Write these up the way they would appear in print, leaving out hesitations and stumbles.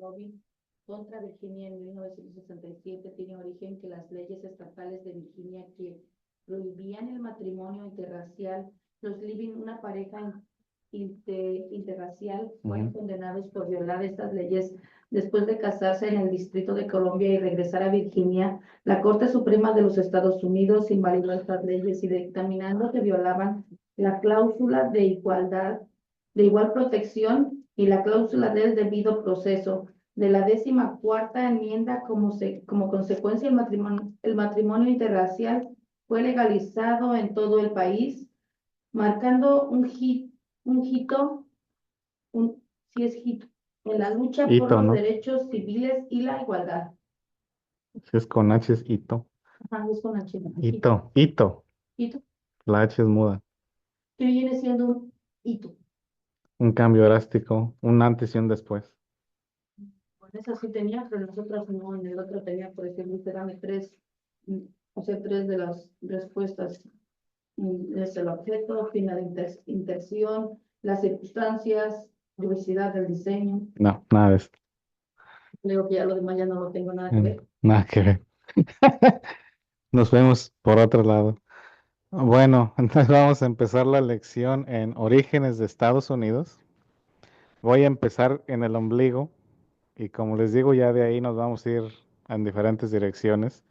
Robbins contra Virginia en 1967 tiene origen que las leyes estatales de Virginia que prohibían el matrimonio interracial, los living, una pareja interracial, fueron condenados por violar estas leyes. Después de casarse en el Distrito de Columbia y regresar a Virginia, la Corte Suprema de los Estados Unidos invalidó estas leyes y dictaminando que violaban la cláusula de igualdad, de igual protección y la cláusula del debido proceso de la 14ª enmienda. Como consecuencia, el matrimonio interracial fue legalizado en todo el país, marcando un hito, sí es hito, en la lucha por Hito, los ¿no? derechos civiles y la igualdad. Si es con H es hito. Ajá, es con H. Hito, hito. Hito. La H es muda. ¿Qué viene siendo un hito? Un cambio drástico, un antes y un después. Con esa sí tenía, pero nosotros no. En el otro tenía, por ejemplo, dame tres, mm, o sea, tres de las respuestas. Es el objeto, fin de intención, las circunstancias, diversidad del diseño. No, nada de esto. Creo que ya lo demás ya no lo tengo nada que ver. Nada que ver. Nos vemos por otro lado. Bueno, entonces vamos a empezar la lección en orígenes de Estados Unidos. Voy a empezar en el ombligo y como les digo, ya de ahí nos vamos a ir en diferentes direcciones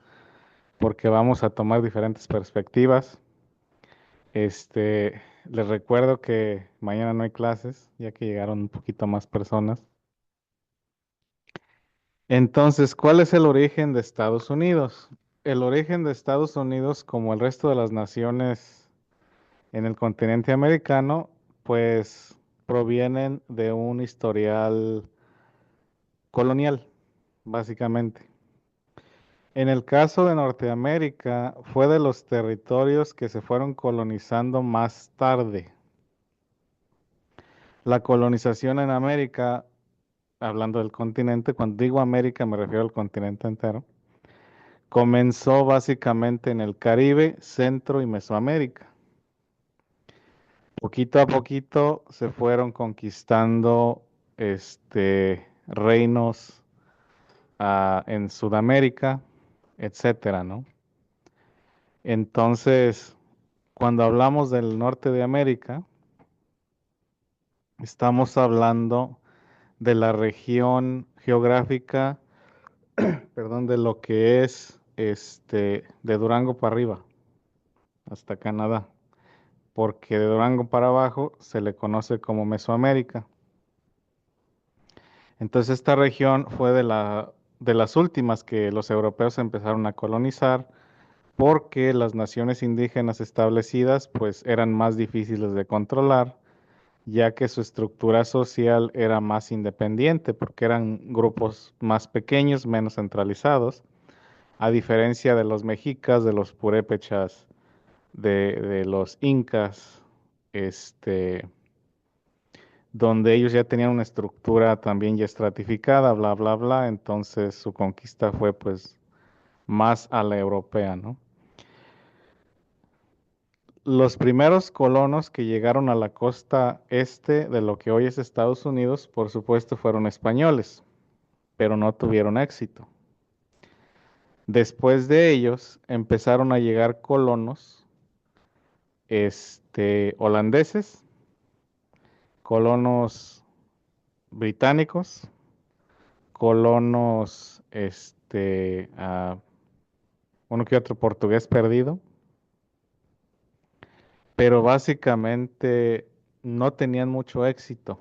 porque vamos a tomar diferentes perspectivas. Les recuerdo que mañana no hay clases, ya que llegaron un poquito más personas. Entonces, ¿cuál es el origen de Estados Unidos? El origen de Estados Unidos, como el resto de las naciones en el continente americano, pues provienen de un historial colonial, básicamente. En el caso de Norteamérica, fue de los territorios que se fueron colonizando más tarde. La colonización en América, hablando del continente, cuando digo América me refiero al continente entero, comenzó básicamente en el Caribe, Centro y Mesoamérica. Poquito a poquito se fueron conquistando reinos en Sudamérica, etcétera, ¿no? Entonces, cuando hablamos del norte de América, estamos hablando de la región geográfica, perdón, de lo que es de Durango para arriba, hasta Canadá, porque de Durango para abajo se le conoce como Mesoamérica. Entonces esta región fue de las últimas que los europeos empezaron a colonizar porque las naciones indígenas establecidas pues eran más difíciles de controlar, ya que su estructura social era más independiente porque eran grupos más pequeños, menos centralizados, a diferencia de los mexicas, de los purépechas, de los incas, donde ellos ya tenían una estructura también ya estratificada, bla, bla, bla, entonces su conquista fue pues más a la europea, ¿no? Los primeros colonos que llegaron a la costa este de lo que hoy es Estados Unidos, por supuesto, fueron españoles, pero no tuvieron éxito. Después de ellos empezaron a llegar colonos, holandeses, colonos británicos, colonos, uno que otro portugués perdido, pero básicamente no tenían mucho éxito,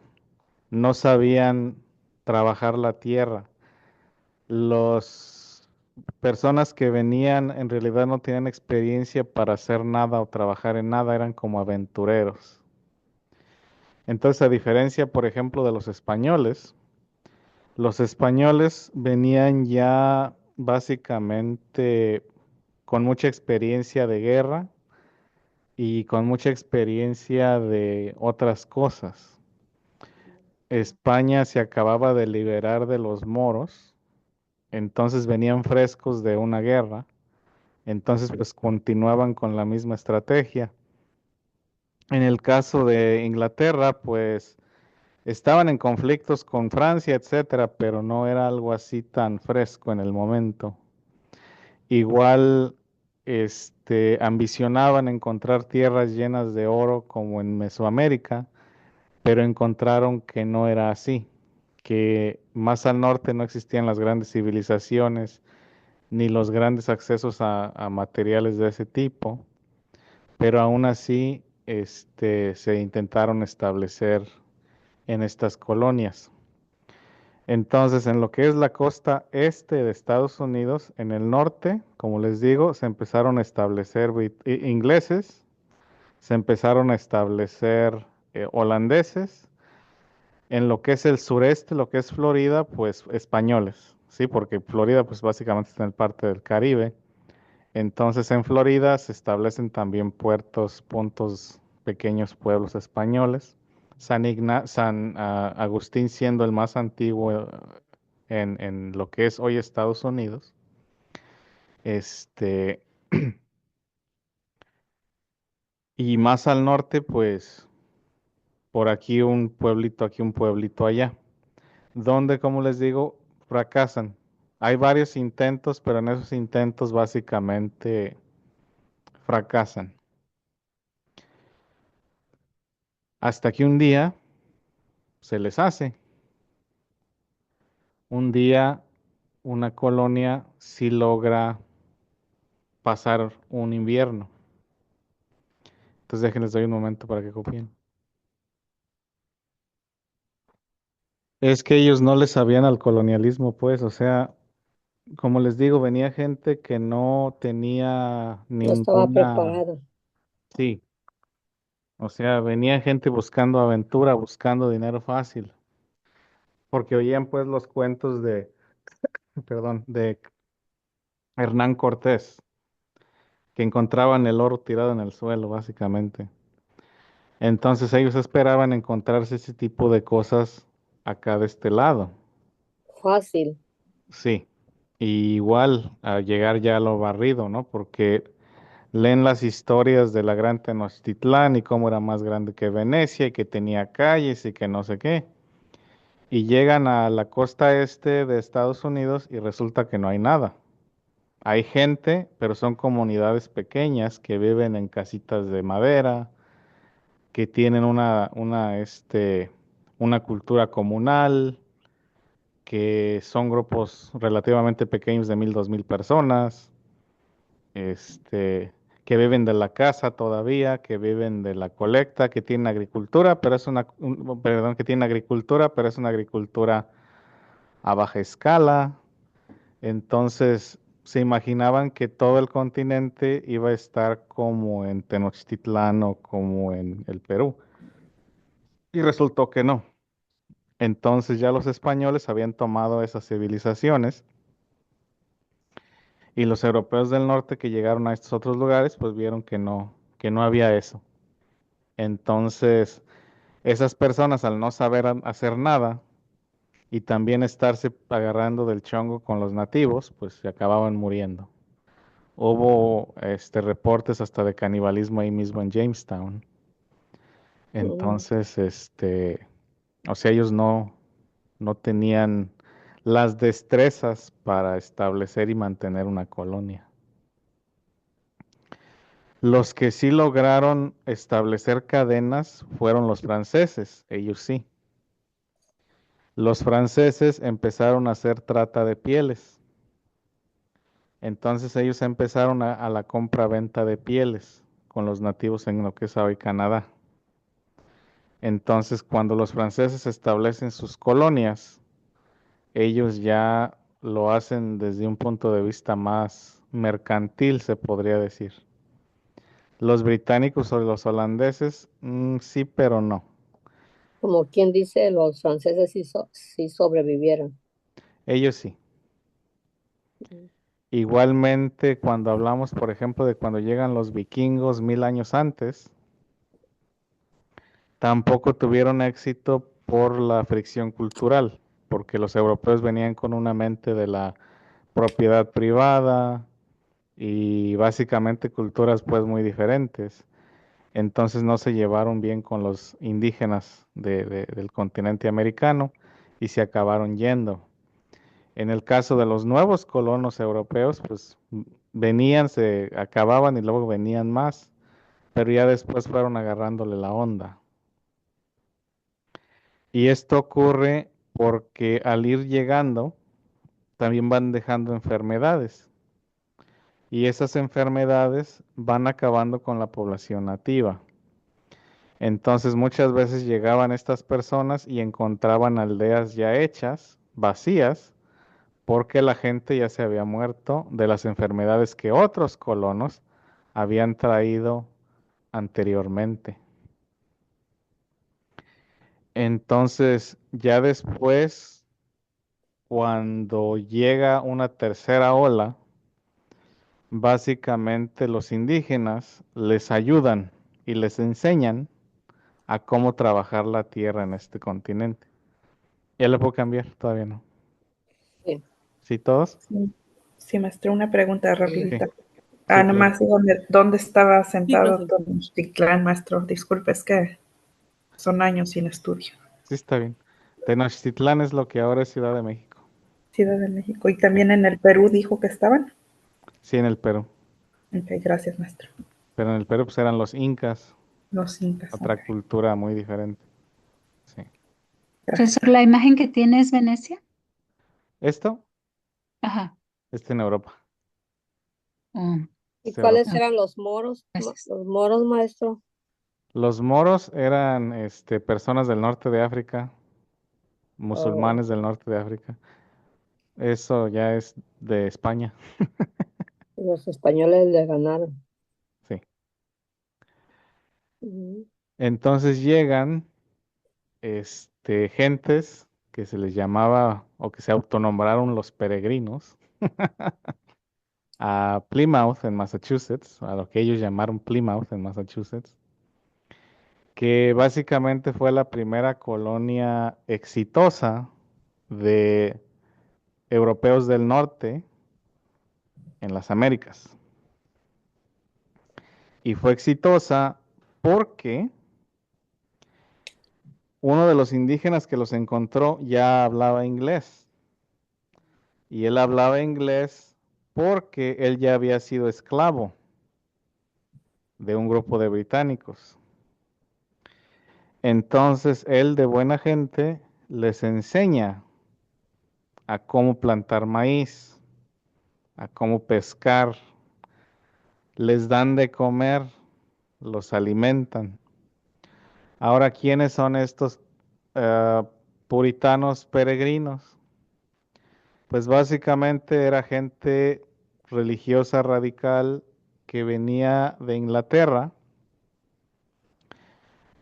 no sabían trabajar la tierra. Las personas que venían en realidad no tenían experiencia para hacer nada o trabajar en nada, eran como aventureros. Entonces, a diferencia, por ejemplo, de los españoles venían ya básicamente con mucha experiencia de guerra y con mucha experiencia de otras cosas. España se acababa de liberar de los moros, entonces venían frescos de una guerra, entonces pues continuaban con la misma estrategia. En el caso de Inglaterra, pues estaban en conflictos con Francia, etcétera, pero no era algo así tan fresco en el momento. Igual, ambicionaban encontrar tierras llenas de oro como en Mesoamérica, pero encontraron que no era así, que más al norte no existían las grandes civilizaciones ni los grandes accesos a materiales de ese tipo, pero aún así, se intentaron establecer en estas colonias. Entonces, en lo que es la costa este de Estados Unidos, en el norte, como les digo, se empezaron a establecer ingleses, se empezaron a establecer holandeses. En lo que es el sureste, lo que es Florida, pues españoles, ¿sí? Porque Florida, pues básicamente está en parte del Caribe. Entonces, en Florida se establecen también puertos, puntos, pequeños pueblos españoles. San Agustín siendo el más antiguo en lo que es hoy Estados Unidos. Este, y más al norte, pues por aquí un pueblito allá, donde, como les digo, fracasan. Hay varios intentos, pero en esos intentos básicamente fracasan. Hasta que un día se les hace. Un día una colonia sí logra pasar un invierno. Entonces déjenles doy un momento para que copien. Es que ellos no les sabían al colonialismo, pues, o sea, como les digo, venía gente que no tenía No estaba ninguna, preparado. sí, o sea, venía gente buscando aventura, buscando dinero fácil, porque oían pues los cuentos de, perdón, de Hernán Cortés, que encontraban el oro tirado en el suelo, básicamente. Entonces ellos esperaban encontrarse ese tipo de cosas acá de este lado. Fácil. Sí, y igual a llegar ya a lo barrido, ¿no? Porque leen las historias de la gran Tenochtitlán y cómo era más grande que Venecia y que tenía calles y que no sé qué. Y llegan a la costa este de Estados Unidos y resulta que no hay nada. Hay gente, pero son comunidades pequeñas que viven en casitas de madera, que tienen una cultura comunal, que son grupos relativamente pequeños de 1,000, 2,000 personas, este, que viven de la casa todavía, que viven de la colecta, que tienen agricultura, pero perdón, que tienen agricultura, pero es una agricultura a baja escala. Entonces, se imaginaban que todo el continente iba a estar como en Tenochtitlán o como en el Perú. Y resultó que no. Entonces ya los españoles habían tomado esas civilizaciones y los europeos del norte que llegaron a estos otros lugares, pues vieron que no había eso. Entonces, esas personas al no saber hacer nada y también estarse agarrando del chongo con los nativos, pues se acababan muriendo. Hubo reportes hasta de canibalismo ahí mismo en Jamestown. Mm. Entonces, o sea, ellos no tenían las destrezas para establecer y mantener una colonia. Los que sí lograron establecer cadenas fueron los franceses, ellos sí. Los franceses empezaron a hacer trata de pieles. Entonces ellos empezaron a la compra-venta de pieles con los nativos en lo que es hoy Canadá. Entonces cuando los franceses establecen sus colonias, ellos ya lo hacen desde un punto de vista más mercantil, se podría decir. Los británicos o los holandeses, sí, pero no. Como quien dice, los franceses sí sobrevivieron. Ellos sí. Mm. Igualmente, cuando hablamos, por ejemplo, de cuando llegan los vikingos 1,000 años antes, tampoco tuvieron éxito por la fricción cultural, porque los europeos venían con una mente de la propiedad privada y básicamente culturas pues muy diferentes. entonces no se llevaron bien con los indígenas del continente americano y se acabaron yendo. En el caso de los nuevos colonos europeos, pues venían, se acababan y luego venían más, pero ya después fueron agarrándole la onda. Y esto ocurre porque al ir llegando, también van dejando enfermedades. Y esas enfermedades van acabando con la población nativa. Entonces muchas veces llegaban estas personas y encontraban aldeas ya hechas, vacías, porque la gente ya se había muerto de las enfermedades que otros colonos habían traído anteriormente. Entonces, ya después, cuando llega una tercera ola, básicamente los indígenas les ayudan y les enseñan a cómo trabajar la tierra en este continente. ¿Ya le puedo cambiar? Todavía no. Sí. ¿Sí todos? Sí, sí, maestro, una pregunta Sí, rapidita. sí, Nomás, ¿dónde estaba Sí, sentado profe. Tenochtitlán, maestro? Disculpe, es que son años sin estudio. sí está bien. Tenochtitlán es lo que ahora es Ciudad de México. Ciudad de México. Y Sí, también en el Perú dijo que estaban. sí, en el Perú. Ok, gracias, maestro. Pero en el Perú pues eran los incas, Los incas, ok. otra cultura muy diferente. Sí. Gracias. Profesor, ¿la imagen que tiene es Venecia? Esto Ajá. está en Europa. Oh, ¿Y Es cuáles Europa. ah, eran los moros? gracias. Los moros, maestro. Los moros eran personas del norte de África, Oh, musulmanes del norte de África. Eso ya es de España. los españoles le ganaron. Sí. Ujú. Entonces llegan gentes que se les llamaba o que se autonombraron los peregrinos a Plymouth en Massachusetts, a lo que ellos llamaron Plymouth en Massachusetts, que básicamente fue la primera colonia exitosa de europeos del norte en las Américas. Y fue exitosa porque uno de los indígenas que los encontró ya hablaba inglés. Y él hablaba inglés porque él ya había sido esclavo de un grupo de británicos. Entonces él de buena gente les enseña a cómo plantar maíz, a cómo pescar, les dan de comer, los alimentan. Ahora, ¿quiénes son estos eh, puritanos peregrinos? Pues básicamente era gente religiosa radical que venía de Inglaterra,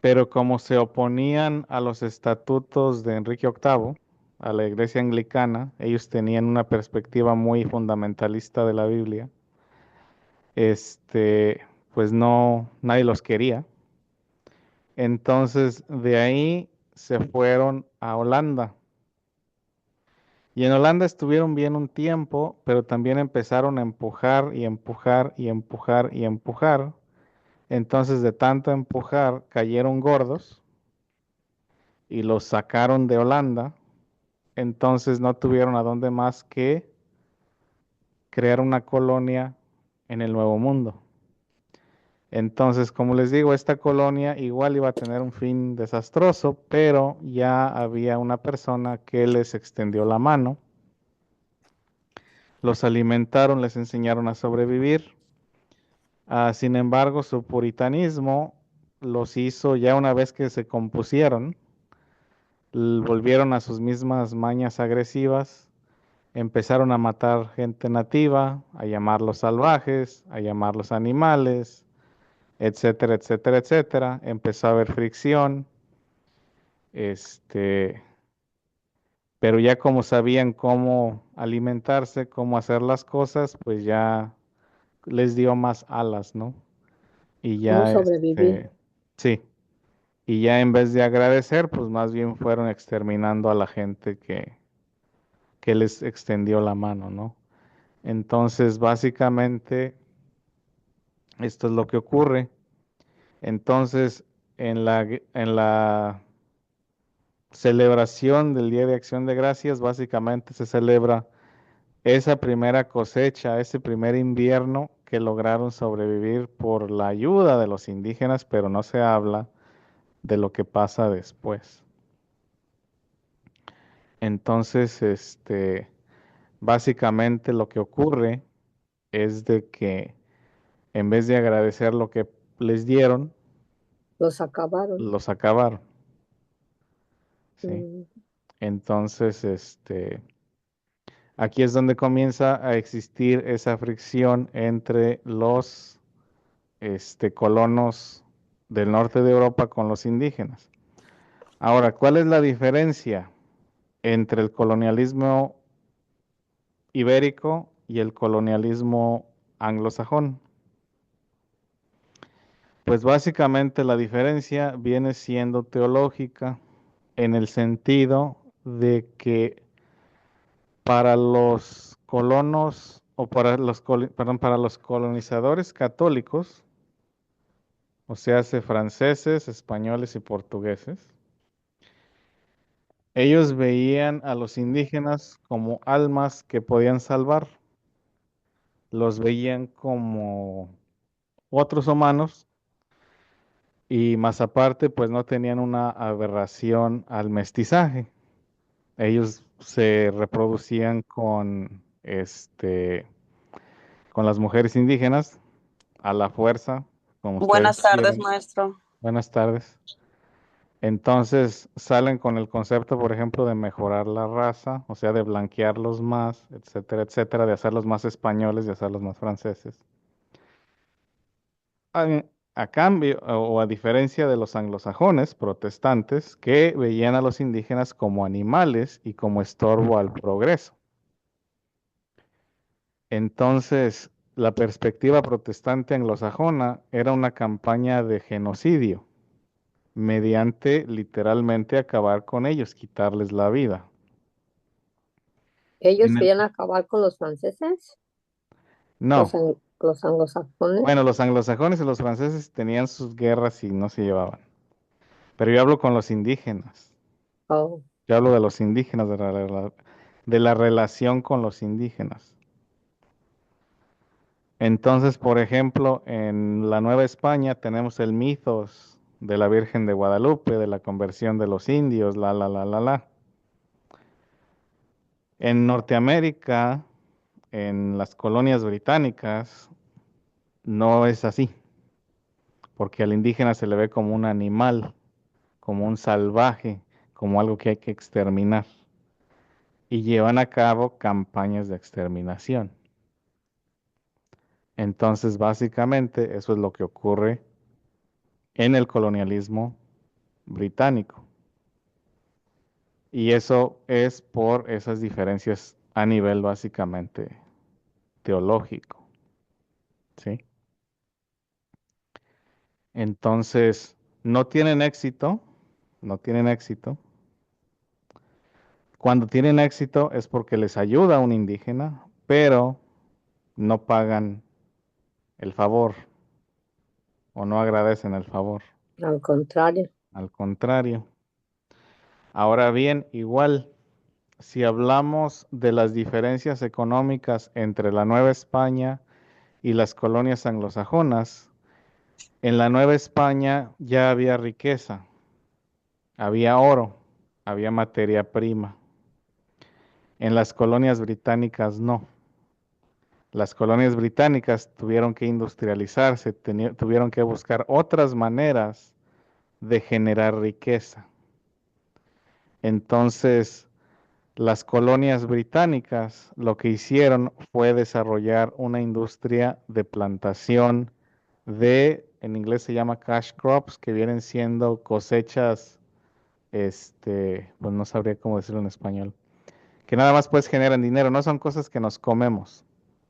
pero como se oponían a los estatutos de Enrique VIII, a la iglesia anglicana, ellos tenían una perspectiva muy fundamentalista de la Biblia, pues no, nadie los quería. Entonces de ahí se fueron a Holanda. Y en Holanda estuvieron bien un tiempo, pero también empezaron a empujar y empujar y empujar y empujar. Entonces de tanto empujar cayeron gordos y los sacaron de Holanda. Entonces no tuvieron a dónde más que crear una colonia en el Nuevo Mundo. Entonces, como les digo, esta colonia igual iba a tener un fin desastroso, pero ya había una persona que les extendió la mano, los alimentaron, les enseñaron a sobrevivir. Sin embargo, su puritanismo los hizo ya una vez que se compusieron, volvieron a sus mismas mañas agresivas, empezaron a matar gente nativa, a llamarlos salvajes, a llamarlos animales, etcétera, etcétera, etcétera. Empezó a haber fricción, este, pero ya como sabían cómo alimentarse, cómo hacer las cosas, pues ya les dio más alas, ¿no? Y ¿cómo ya, sobrevivir? sí, y ya en vez de agradecer, pues más bien fueron exterminando a la gente que les extendió la mano, ¿no? Entonces, básicamente, esto es lo que ocurre. Entonces, en la celebración del Día de Acción de Gracias, básicamente se celebra esa primera cosecha, ese primer invierno que lograron sobrevivir por la ayuda de los indígenas, pero no se habla de lo que pasa después. Entonces, básicamente lo que ocurre es de que en vez de agradecer lo que les dieron, Los acabaron. los acabaron, ¿sí? Mm, Entonces, aquí es donde comienza a existir esa fricción entre los, colonos del norte de Europa con los indígenas. Ahora, ¿cuál es la diferencia entre el colonialismo ibérico y el colonialismo anglosajón? Pues básicamente la diferencia viene siendo teológica en el sentido de que para los colonos o para perdón, para los colonizadores católicos, o sea, franceses, españoles y portugueses, ellos veían a los indígenas como almas que podían salvar, los veían como otros humanos y más aparte, pues no tenían una aberración al mestizaje. Ellos se reproducían con las mujeres indígenas a la fuerza, como ustedes Buenas tardes, quieren. maestro. Buenas tardes. Entonces salen con el concepto, por ejemplo, de mejorar la raza, o sea, de blanquearlos más, etcétera, de hacerlos más españoles, de hacerlos más franceses. A, a cambio, o a diferencia de los anglosajones protestantes, que veían a los indígenas como animales y como estorbo al progreso. Entonces, la perspectiva protestante anglosajona era una campaña de genocidio, mediante literalmente acabar con ellos, quitarles la vida. Ellos En el- querían acabar con los franceses, no, los anglosajones. bueno, los anglosajones y los franceses tenían sus guerras y no se llevaban. Pero yo hablo con los indígenas. Oh, Yo hablo de los indígenas, de la relación con los indígenas. Entonces, por ejemplo, en la Nueva España tenemos el mitos de la Virgen de Guadalupe, de la conversión de los indios, la. En Norteamérica, en las colonias británicas, no es así, porque al indígena se le ve como un animal, como un salvaje, como algo que hay que exterminar. Y llevan a cabo campañas de exterminación. Entonces, básicamente, eso es lo que ocurre en el colonialismo británico. Y eso es por esas diferencias a nivel básicamente teológico, ¿sí? Entonces, no tienen éxito, no tienen éxito. Cuando tienen éxito es porque les ayuda a un indígena, pero no pagan el favor o no agradecen el favor. al contrario. Al contrario. Ahora bien, igual, si hablamos de las diferencias económicas entre la Nueva España y las colonias anglosajonas, en la Nueva España ya había riqueza, había oro, había materia prima. En las colonias británicas no. Las colonias británicas tuvieron que industrializarse, tuvieron que buscar otras maneras de generar riqueza. Entonces, las colonias británicas lo que hicieron fue desarrollar una industria de plantación en inglés se llama cash crops, que vienen siendo cosechas, pues no sabría cómo decirlo en español, que nada más pues generan dinero, no son cosas que nos comemos,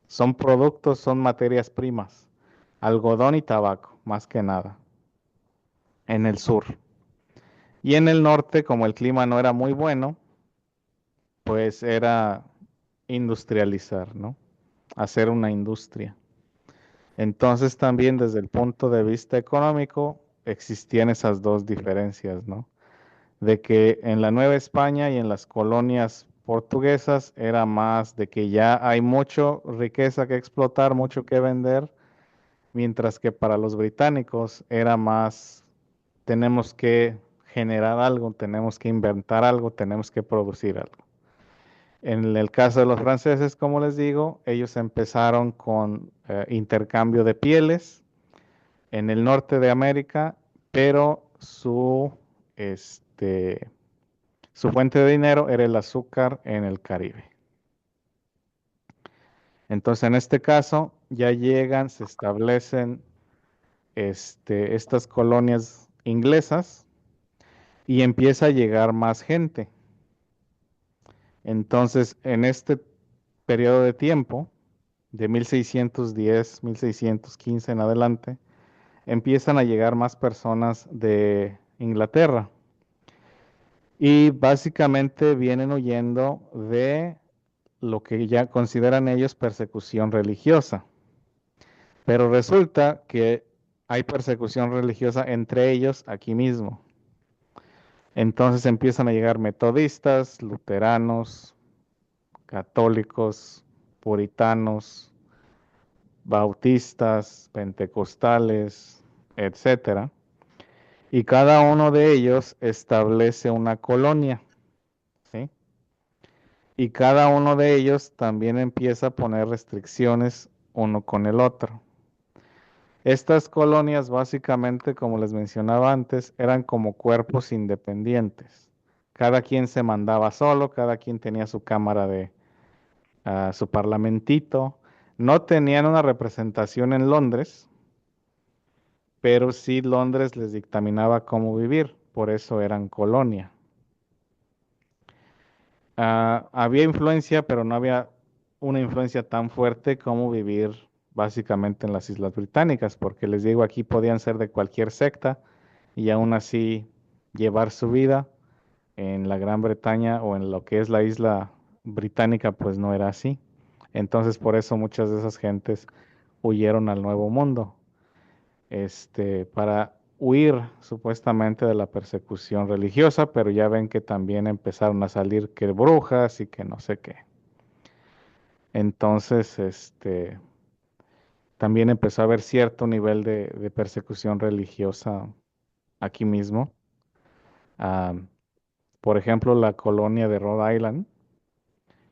son productos, son materias primas, algodón y tabaco, más que nada, en el sur. Y en el norte, como el clima no era muy bueno, pues era industrializar, ¿no? Hacer una industria. Entonces también desde el punto de vista económico, existían esas dos diferencias, ¿no? De que en la Nueva España y en las colonias portuguesas era más de que ya hay mucha riqueza que explotar, mucho que vender, mientras que para los británicos era más, tenemos que generar algo, tenemos que inventar algo, tenemos que producir algo. En el caso de los franceses, como les digo, ellos empezaron con intercambio de pieles en el norte de América, pero este, su fuente de dinero era el azúcar en el Caribe. Entonces, en este caso, ya llegan, se establecen estas colonias inglesas y empieza a llegar más gente. Entonces, en este periodo de tiempo, de 1610, 1615 en adelante, empiezan a llegar más personas de Inglaterra y básicamente vienen huyendo de lo que ya consideran ellos persecución religiosa. Pero resulta que hay persecución religiosa entre ellos aquí mismo. Entonces empiezan a llegar metodistas, luteranos, católicos, puritanos, bautistas, pentecostales, etcétera. Y cada uno de ellos establece una colonia, ¿sí? Y cada uno de ellos también empieza a poner restricciones uno con el otro. Estas colonias básicamente, como les mencionaba antes, eran como cuerpos independientes. Cada quien se mandaba solo, cada quien tenía su cámara de su parlamentito. No tenían una representación en Londres, pero sí Londres les dictaminaba cómo vivir, por eso eran colonia. Había influencia, pero no había una influencia tan fuerte como vivir básicamente en las Islas Británicas, porque les digo, aquí podían ser de cualquier secta y aún así llevar su vida. En la Gran Bretaña o en lo que es la isla británica, pues no era así. Entonces, por eso muchas de esas gentes huyeron al Nuevo Mundo, para huir supuestamente de la persecución religiosa, pero ya ven que también empezaron a salir que brujas y que no sé qué. Entonces, también empezó a haber cierto nivel de persecución religiosa aquí mismo. Ah, por ejemplo, la colonia de Rhode Island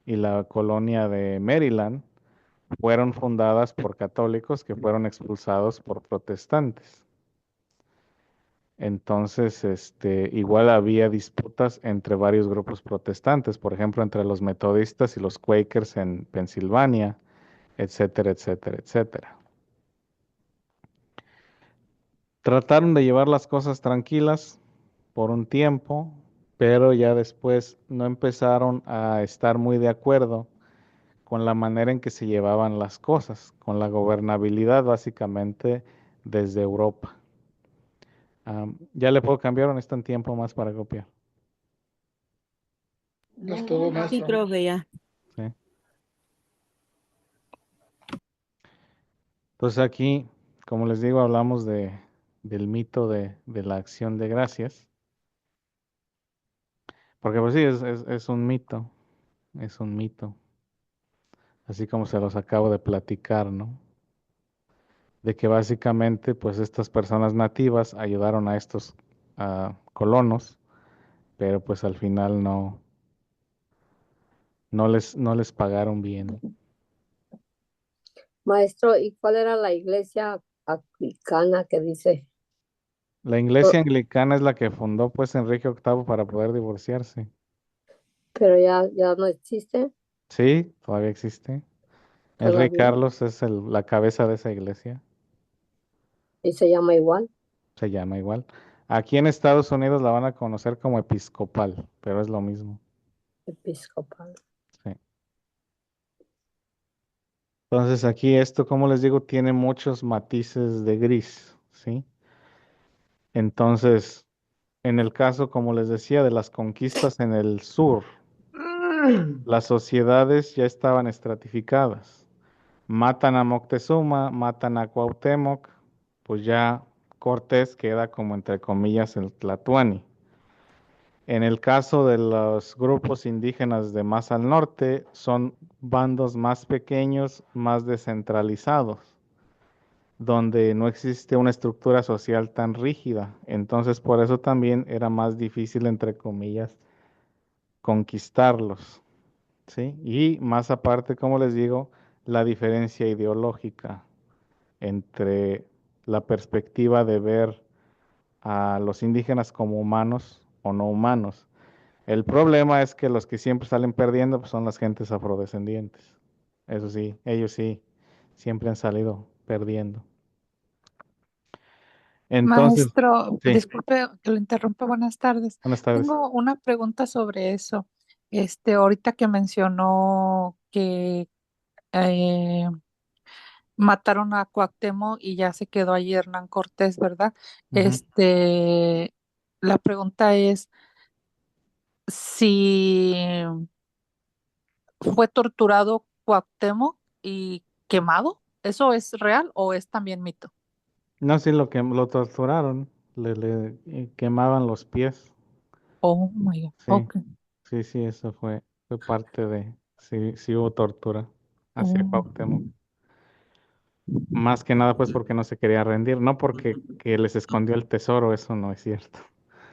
y la colonia de Maryland fueron fundadas por católicos que fueron expulsados por protestantes. Entonces, igual había disputas entre varios grupos protestantes, por ejemplo, entre los metodistas y los Quakers en Pensilvania, etcétera, etcétera, etcétera. Trataron de llevar las cosas tranquilas por un tiempo, pero ya después no empezaron a estar muy de acuerdo con la manera en que se llevaban las cosas, con la gobernabilidad básicamente desde Europa. Ya le puedo cambiar o necesitan tiempo más para copiar. Ya estuvo, Sí, maestro. creo que ya. ¿Sí? Entonces aquí, como les digo, hablamos del mito de la acción de gracias. Porque pues sí, es un mito, es un mito. Así como se los acabo de platicar, ¿no? De que básicamente pues estas personas nativas ayudaron a estos colonos, pero pues al final no les pagaron bien. Maestro, ¿y cuál era la iglesia anglicana que dice? La iglesia anglicana es la que fundó pues Enrique VIII para poder divorciarse. Pero ya no existe Sí, todavía existe. El rey todavía Carlos es la cabeza de esa iglesia, y se llama igual, se llama igual. Aquí en Estados Unidos la van a conocer como episcopal, pero es lo mismo. episcopal. Sí. Entonces aquí esto, como les digo, tiene muchos matices de gris, ¿sí? Entonces, en el caso, como les decía, de las conquistas en el sur, las sociedades ya estaban estratificadas. Matan a Moctezuma, matan a Cuauhtémoc, pues ya Cortés queda como entre comillas el Tlatoani. En el caso de los grupos indígenas de más al norte, son bandos más pequeños, más descentralizados, donde no existe una estructura social tan rígida. Entonces, por eso también era más difícil, entre comillas, conquistarlos, ¿sí? Y más aparte, como les digo, la diferencia ideológica entre la perspectiva de ver a los indígenas como humanos o no humanos. El problema es que los que siempre salen perdiendo pues, son las gentes afrodescendientes. Eso sí, ellos sí, siempre han salido perdiendo. Entonces, Maestro, sí, disculpe que lo interrumpa, buenas tardes. buenas tardes. Tengo una pregunta sobre eso. Ahorita que mencionó que eh, mataron a Cuauhtémoc y ya se quedó allí Hernán Cortés, ¿verdad? Ujú. La pregunta es si fue torturado Cuauhtémoc y quemado. ¿Eso es real o es también mito? No, sí, lo que lo torturaron, le quemaban los pies. Oh my God. Sí, Ok. sí, eso fue parte de, sí, sí hubo tortura hacia Oh, Cuauhtémoc. Más que nada, pues porque no se quería rendir, no porque que les escondió el tesoro, eso no es cierto,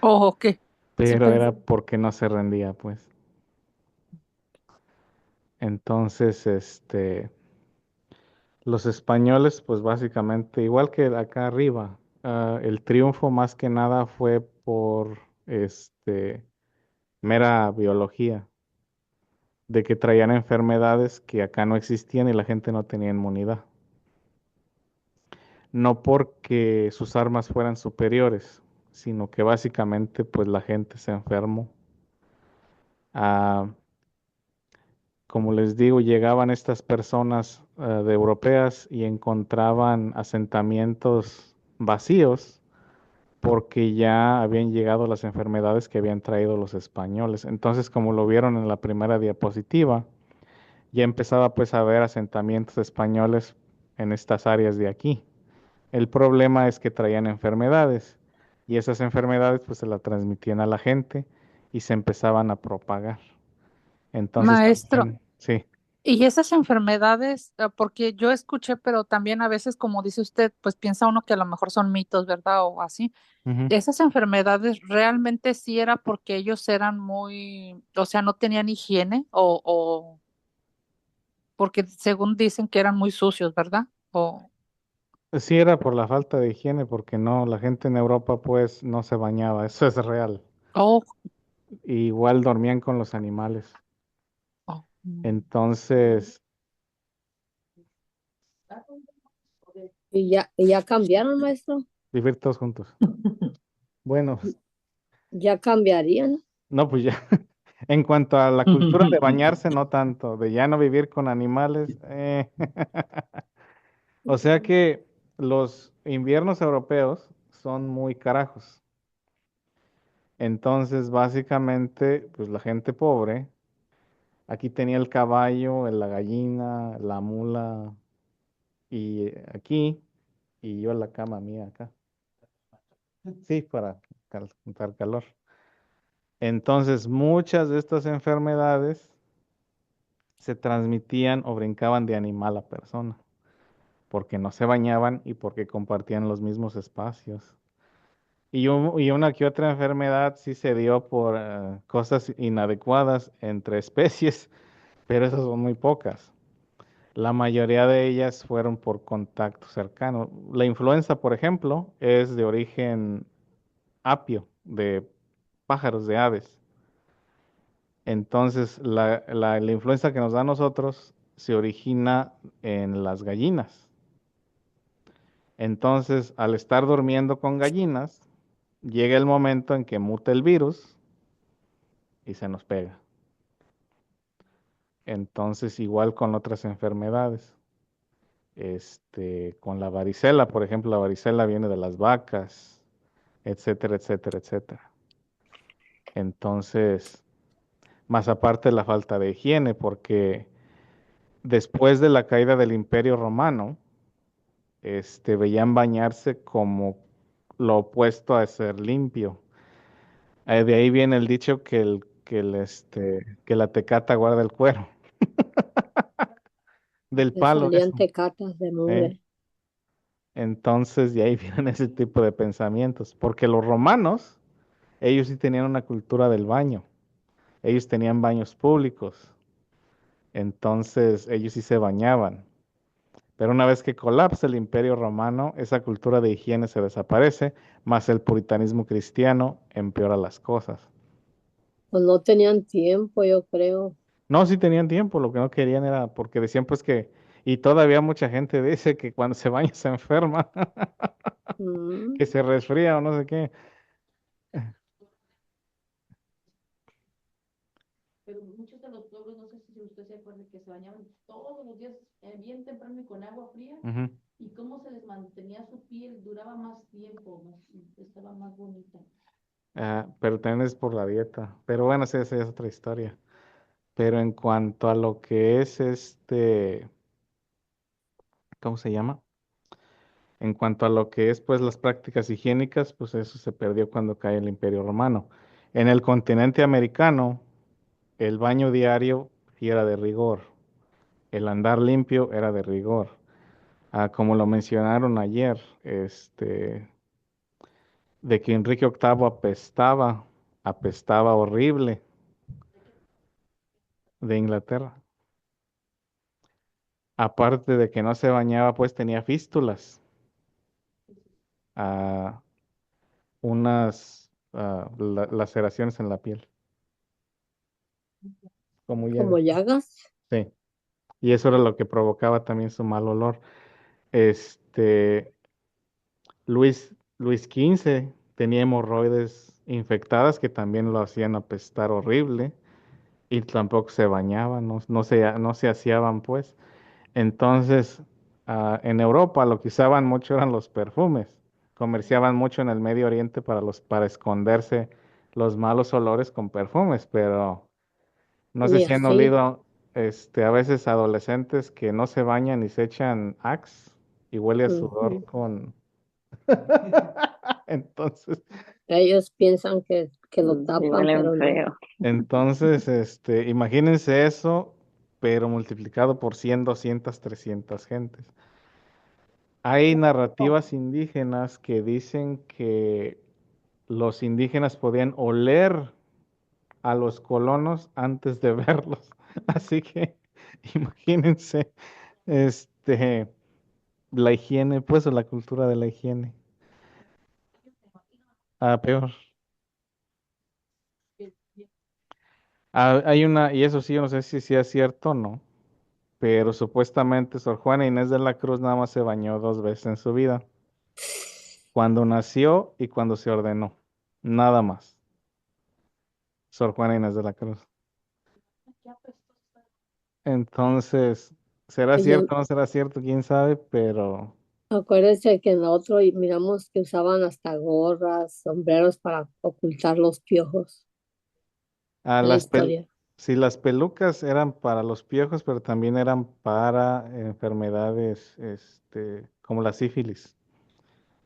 oh, ok. Sí, pero pensé. era porque no se rendía, pues. Entonces, los españoles, pues básicamente, igual que acá arriba, el triunfo más que nada fue por, mera biología, de que traían enfermedades que acá no existían y la gente no tenía inmunidad. No porque sus armas fueran superiores, sino que básicamente pues la gente se enfermó. Ah, como les digo, llegaban estas personas de europeas y encontraban asentamientos vacíos porque ya habían llegado las enfermedades que habían traído los españoles. Entonces, como lo vieron en la primera diapositiva, ya empezaba pues a haber asentamientos españoles en estas áreas de aquí. El problema es que traían enfermedades y esas enfermedades pues se las transmitían a la gente y se empezaban a propagar. Entonces Maestro, también, sí. y esas enfermedades, porque yo escuché, pero también a veces, como dice usted, pues piensa uno que a lo mejor son mitos, ¿verdad? O así. Ujú. Esas enfermedades realmente sí era porque ellos eran muy, o sea, no tenían higiene o porque según dicen que eran muy sucios, ¿verdad? O, Sí era por la falta de higiene, porque no, la gente en Europa pues no se bañaba, eso es real. oh, Igual dormían con los animales. oh, Entonces, ¿Y ya cambiaron, maestro? vivir todos juntos. Bueno, ¿Ya cambiarían? no, pues ya. En cuanto a la cultura de bañarse, no tanto, de ya no vivir con animales. O sea que los inviernos europeos son muy carajos. Entonces, básicamente, pues la gente pobre, aquí tenía el caballo, la gallina, la mula, y aquí, y yo la cama mía acá. Sí, para calentar calor. Entonces, muchas de estas enfermedades se transmitían o brincaban de animal a persona, porque no se bañaban y porque compartían los mismos espacios. Y una que otra enfermedad sí se dio por cosas inadecuadas entre especies, pero esas son muy pocas. La mayoría de ellas fueron por contacto cercano. La influenza, por ejemplo, es de origen apio, de pájaros, de aves. Entonces, la influenza que nos da a nosotros se origina en las gallinas. Entonces, al estar durmiendo con gallinas, llega el momento en que muta el virus y se nos pega. Entonces, igual con otras enfermedades. Con la varicela, por ejemplo, la varicela viene de las vacas, etcétera, etcétera, etcétera. Entonces, más aparte la falta de higiene, porque después de la caída del Imperio Romano, veían bañarse como lo opuesto a ser limpio. De ahí viene el dicho que la tecata guarda el cuero, del Le palo, salían eso. tecatas de ¿Eh? mugre. Entonces, de ahí vienen ese tipo de pensamientos, porque los romanos, ellos sí tenían una cultura del baño, ellos tenían baños públicos, entonces ellos sí se bañaban. Pero una vez que colapsa el Imperio Romano, esa cultura de higiene se desaparece, más el puritanismo cristiano empeora las cosas. Pues no tenían tiempo, yo creo. No, sí tenían tiempo, lo que no querían era, porque decían pues que, y todavía mucha gente dice que cuando se baña se enferma, Mm, que se resfría o no sé qué. Pero muchos de los pueblos, no sé si usted se acuerda, que se bañaban todos los días bien temprano y con agua fría, Ujú. y cómo se les mantenía su piel, duraba más tiempo, estaba más bonita. Pero también es por la dieta. Pero bueno, esa es otra historia. Pero en cuanto a lo que es ¿cómo se llama? En cuanto a lo que es pues las prácticas higiénicas, pues eso se perdió cuando cae el Imperio Romano. En el continente americano, el baño diario sí era de rigor. El andar limpio era de rigor. Como lo mencionaron ayer, de que Enrique VIII apestaba horrible de Inglaterra. Aparte de que no se bañaba, pues tenía fístulas, ah, laceraciones en la piel, como como llagas. llagas. Sí, y eso era lo que provocaba también su mal olor. Este, Luis XV tenía hemorroides infectadas que también lo hacían apestar horrible y tampoco se bañaban, no se aseaban, pues. Entonces, en Europa lo que usaban mucho eran los perfumes. Comerciaban mucho en el Medio Oriente para esconderse los malos olores con perfumes, pero no sé Ni si han así. olido a veces adolescentes que no se bañan y se echan Axe y huele a sudor Ujú. con. Entonces, Ellos piensan que lo Y tapan, huelen pero no. feo. imagínense eso, pero multiplicado por 100, 200, 300 gentes. Hay narrativas indígenas que dicen que los indígenas podían oler a los colonos antes de verlos. Así que imagínense, este, la higiene, pues, o la cultura de la higiene. Peor. Y eso sí, yo no sé si sea cierto o no, pero supuestamente Sor Juana Inés de la Cruz nada más se bañó 2 veces en su vida, cuando nació y cuando se ordenó, nada más. Sor Juana Inés de la Cruz. Entonces, ¿será Oye, cierto o no será cierto? ¿Quién sabe? Pero acuérdense que en la otro y miramos que usaban hasta gorras, sombreros para ocultar los piojos ah, en la las pel historia. sí, las pelucas eran para los piojos, pero también eran para enfermedades, como la sífilis.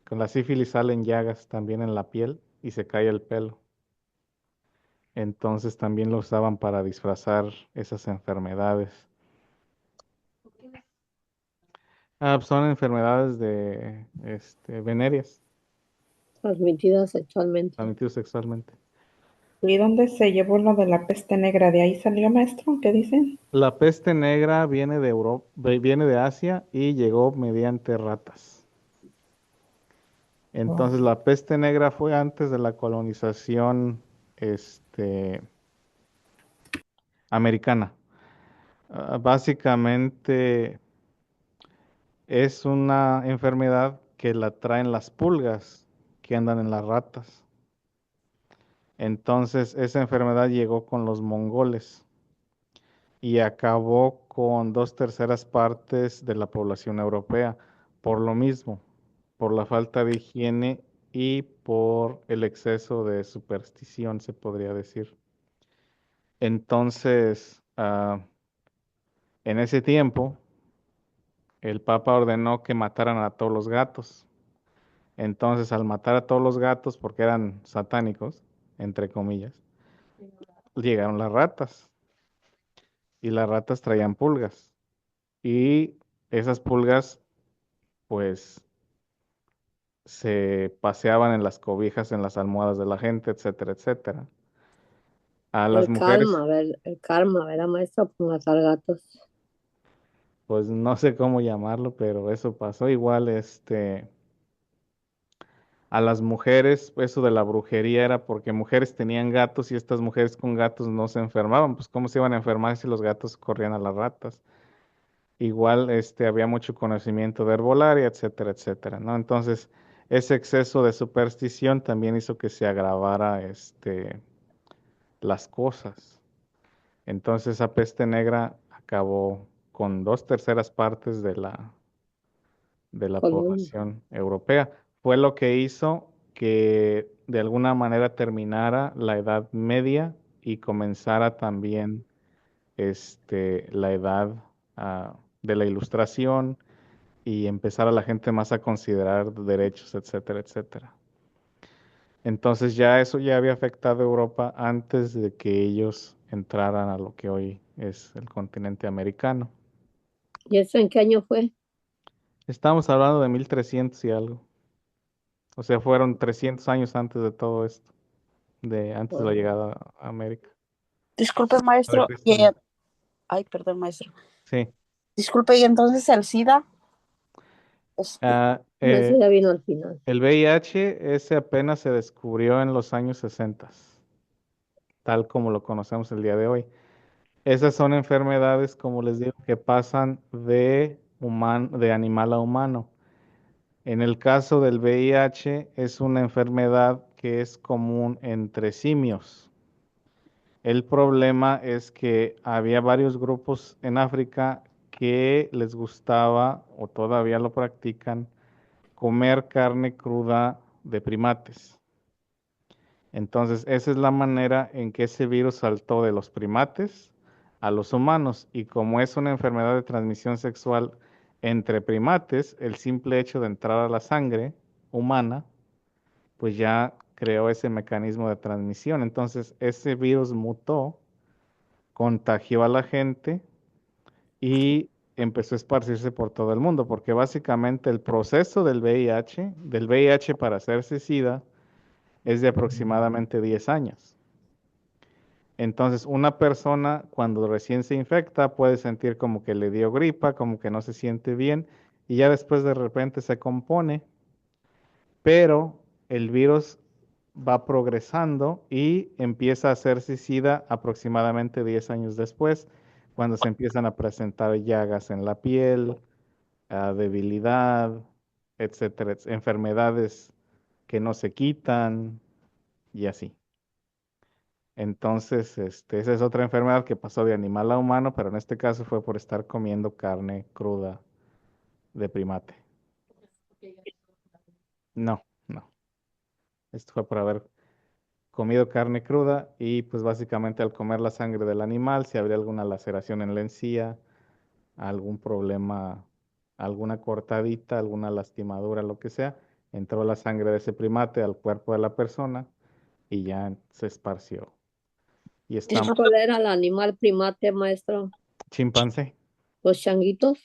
Con la sífilis salen llagas también en la piel y se cae el pelo. Entonces también lo usaban para disfrazar esas enfermedades. Pues son enfermedades venéreas, Transmitidas sexualmente. transmitidas sexualmente. ¿Y dónde se llevó lo de la peste negra? ¿De ahí salió, maestro? ¿Qué dicen? La peste negra viene de Europa, viene de Asia y llegó mediante ratas. Oh. Entonces la peste negra fue antes de la colonización este, americana. Básicamente es una enfermedad que la traen las pulgas que andan en las ratas. Entonces esa enfermedad llegó con los mongoles y acabó con 2/3 partes de la población europea, por lo mismo, por la falta de higiene y por el exceso de superstición, se podría decir. Entonces, en ese tiempo, el Papa ordenó que mataran a todos los gatos Entonces, al matar a todos los gatos, porque eran satánicos, entre comillas, llegaron las ratas. Y las ratas traían pulgas. Y esas pulgas, pues, se paseaban en las cobijas, en las almohadas de la gente, etcétera, etcétera. A las mujeres, El karma, ¿verdad, maestro? Por matar gatos. pues no sé cómo llamarlo, pero eso pasó. Igual, a las mujeres, eso de la brujería era porque mujeres tenían gatos y estas mujeres con gatos no se enfermaban. Pues, ¿cómo se iban a enfermar si los gatos corrían a las ratas? Igual, había mucho conocimiento de herbolaria, etcétera, etcétera, ¿no? Entonces, ese exceso de superstición también hizo que se agravara, las cosas. Entonces, esa peste negra acabó con 2/3 partes de la Colonia. población europea. Fue lo que hizo que de alguna manera terminara la Edad Media y comenzara también, la edad, de la Ilustración y empezara la gente más a considerar derechos, etcétera, etcétera. Entonces ya eso ya había afectado a Europa antes de que ellos entraran a lo que hoy es el continente americano. ¿Y eso en qué año fue? Estamos hablando de 1300 y algo. O sea, fueron 300 años antes de todo esto, antes de la Oh, llegada a América. Disculpe, A ver, maestro. Cristian. Ay, perdón, maestro. Sí. Disculpe, y entonces el SIDA, este, Ah, no, eso ya vino al final. el VIH, ese apenas se descubrió en los años 60, tal como lo conocemos el día de hoy. Esas son enfermedades, como les digo, que pasan de animal a humano. En el caso del VIH, es una enfermedad que es común entre simios. El problema es que había varios grupos en África que les gustaba, o todavía lo practican, comer carne cruda de primates. Entonces, esa es la manera en que ese virus saltó de los primates a los humanos. Y como es una enfermedad de transmisión sexual entre primates, el simple hecho de entrar a la sangre humana, pues ya creó ese mecanismo de transmisión. Entonces, ese virus mutó, contagió a la gente y empezó a esparcirse por todo el mundo, porque básicamente el proceso del VIH para hacerse SIDA, es de aproximadamente 10 años. Entonces, una persona cuando recién se infecta puede sentir como que le dio gripa, como que no se siente bien, y ya después de repente se compone, pero el virus va progresando y empieza a hacerse SIDA aproximadamente 10 años después, cuando se empiezan a presentar llagas en la piel, debilidad, etcétera, enfermedades que no se quitan y así. Entonces, esa es otra enfermedad que pasó de animal a humano, pero en este caso fue por estar comiendo carne cruda de primate. No, no. Esto fue por haber comido carne cruda y pues básicamente al comer la sangre del animal, si habría alguna laceración en la encía, algún problema, alguna cortadita, alguna lastimadura, lo que sea, entró la sangre de ese primate al cuerpo de la persona y ya se esparció. Y estamos, disculpe, ¿Cuál era el animal primate, maestro? chimpancé, Los changuitos,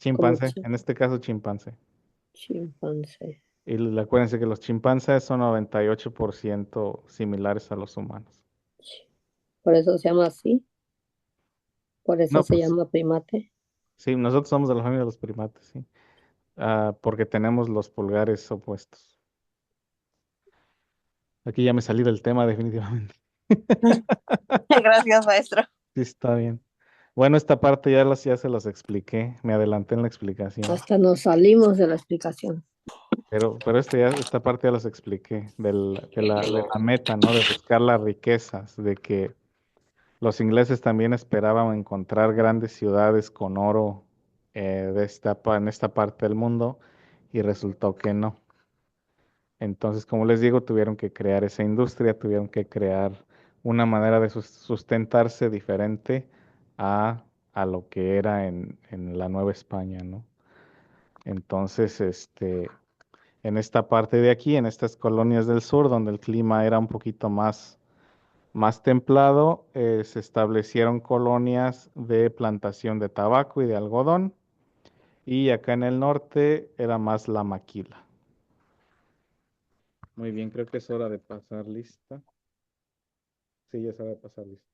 como en este caso chimpancé. chimpancé. Y acuérdense que los chimpancés son 98% similares a los humanos. Por eso se llama así, por eso No, se pues llama primate. sí, nosotros somos de la familia de los primates, sí. Porque tenemos los pulgares opuestos. Aquí ya me salí del tema definitivamente. gracias, maestro. Sí, está bien. Bueno, esta parte ya se las expliqué, me adelanté en la explicación. Hasta nos salimos de la explicación. Pero esta parte ya las expliqué, de la meta, ¿no? De buscar las riquezas, de que los ingleses también esperaban encontrar grandes ciudades con oro, en esta parte del mundo y resultó que no. Entonces, como les digo, tuvieron que crear esa industria, tuvieron que crear una manera de sustentarse diferente a lo que era en la Nueva España, ¿no? Entonces, en esta parte de aquí, en estas colonias del sur, donde el clima era un poquito más templado, se establecieron colonias de plantación de tabaco y de algodón, y acá en el norte era más la maquila. Muy bien, creo que es hora de pasar lista. Sí, ya es hora de pasar lista.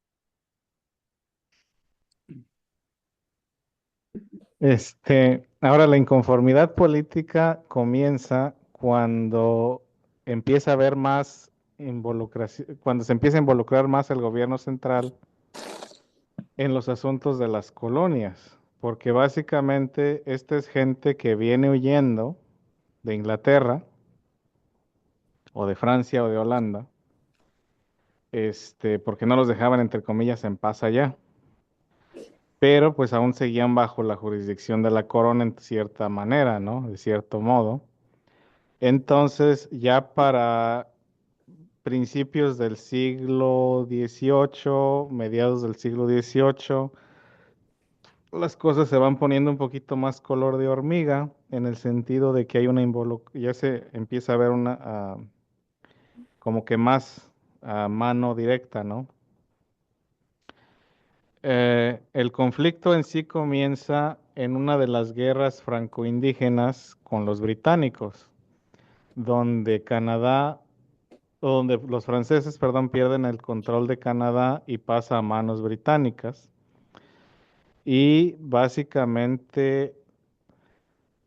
Ahora la inconformidad política comienza cuando empieza a haber más involucración, cuando se empieza a involucrar más el gobierno central en los asuntos de las colonias, porque básicamente esta es gente que viene huyendo de Inglaterra o de Francia o de Holanda, porque no los dejaban entre comillas en paz allá, pero pues aún seguían bajo la jurisdicción de la corona en cierta manera, ¿no? De cierto modo. Entonces, ya para principios del siglo XVIII, mediados del siglo XVIII, las cosas se van poniendo un poquito más color de hormiga, en el sentido de que hay ya se empieza a ver como que más mano directa, ¿no? El conflicto en sí comienza en una de las guerras franco-indígenas con los británicos, donde donde los franceses, perdón, pierden el control de Canadá y pasa a manos británicas. Y básicamente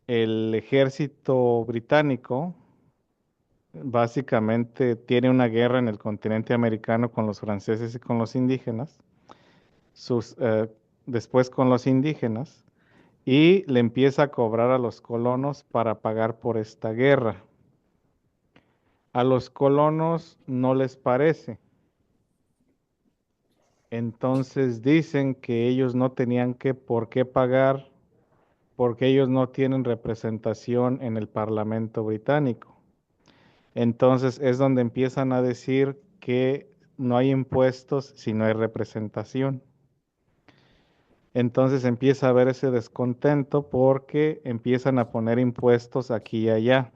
el ejército británico básicamente tiene una guerra en el continente americano con los franceses y con los indígenas, sus, después con los indígenas, y le empieza a cobrar a los colonos para pagar por esta guerra. A los colonos no les parece. Entonces dicen que ellos no tenían por qué pagar porque ellos no tienen representación en el Parlamento británico. Entonces es donde empiezan a decir que no hay impuestos si no hay representación. Entonces empieza a haber ese descontento porque empiezan a poner impuestos aquí y allá,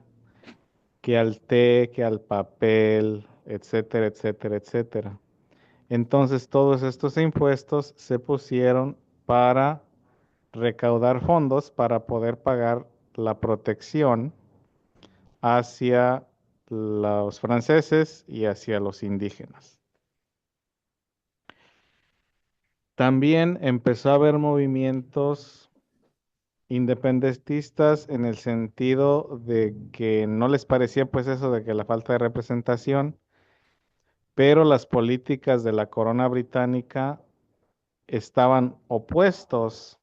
que al té, que al papel, etcétera, etcétera, etcétera. Entonces todos estos impuestos se pusieron para recaudar fondos para poder pagar la protección hacia los franceses y hacia los indígenas. También empezó a haber movimientos independentistas en el sentido de que no les parecía pues eso de que la falta de representación, pero las políticas de la corona británica estaban opuestos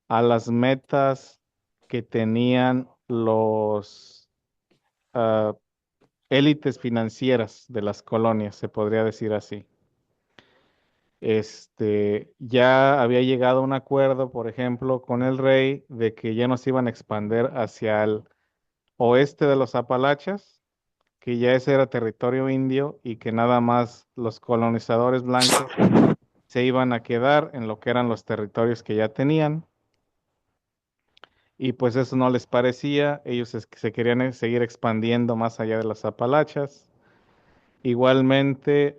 a las metas que tenían los ah, élites financieras de las colonias, se podría decir así. Ya había llegado a un acuerdo, por ejemplo, con el rey de que ya no se iban a expandir hacia el oeste de los Apalaches, que ya ese era territorio indio y que nada más los colonizadores blancos se iban a quedar en lo que eran los territorios que ya tenían. Y pues eso no les parecía, ellos se querían seguir expandiendo más allá de las Apalaches. Igualmente,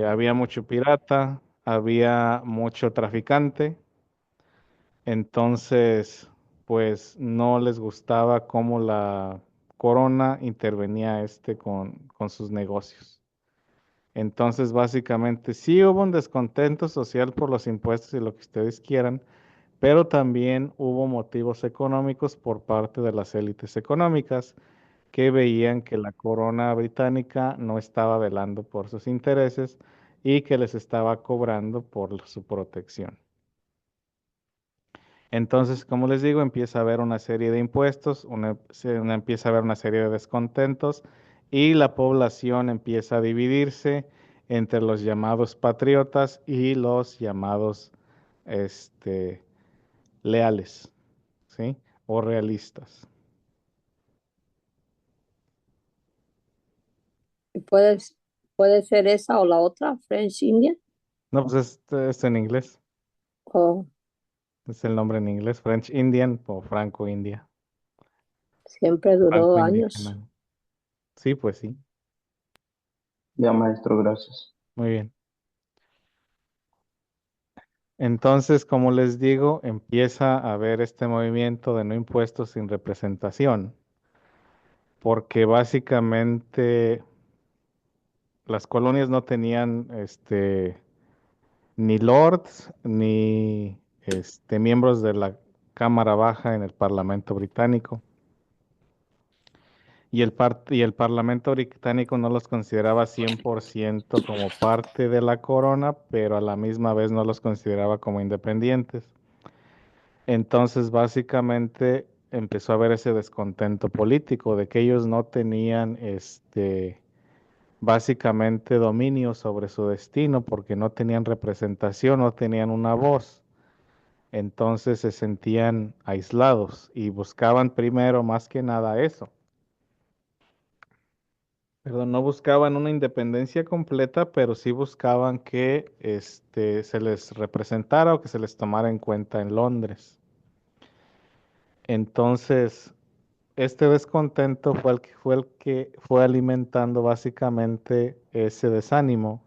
había mucho pirata, había mucho traficante, entonces, pues no les gustaba cómo la corona intervenía con sus negocios. Entonces, básicamente, sí hubo un descontento social por los impuestos y lo que ustedes quieran, pero también hubo motivos económicos por parte de las élites económicas que veían que la corona británica no estaba velando por sus intereses y que les estaba cobrando por su protección. Entonces, como les digo, empieza a haber una serie de impuestos, empieza a haber una serie de descontentos y la población empieza a dividirse entre los llamados patriotas y los llamados este, leales, ¿sí? O realistas. Y puede ser esa o la otra, French Indian. No, pues es en inglés. O Es el nombre en inglés, French Indian o Franco India. Siempre duró Banco años. indígena. Sí, pues sí. Ya, maestro, gracias. Muy bien. Entonces, como les digo, empieza a haber este movimiento de no impuestos sin representación, porque básicamente las colonias no tenían ni lords ni miembros de la Cámara Baja en el Parlamento británico. Y el Parlamento británico no los consideraba 100% como parte de la corona, pero a la misma vez no los consideraba como independientes. Entonces, básicamente empezó a haber ese descontento político de que ellos no tenían básicamente dominio sobre su destino porque no tenían representación, no tenían una voz. Entonces se sentían aislados y buscaban primero más que nada eso. Perdón, no buscaban una independencia completa, pero sí buscaban que se les representara o que se les tomara en cuenta en Londres. Entonces, este descontento fue alimentando básicamente ese desánimo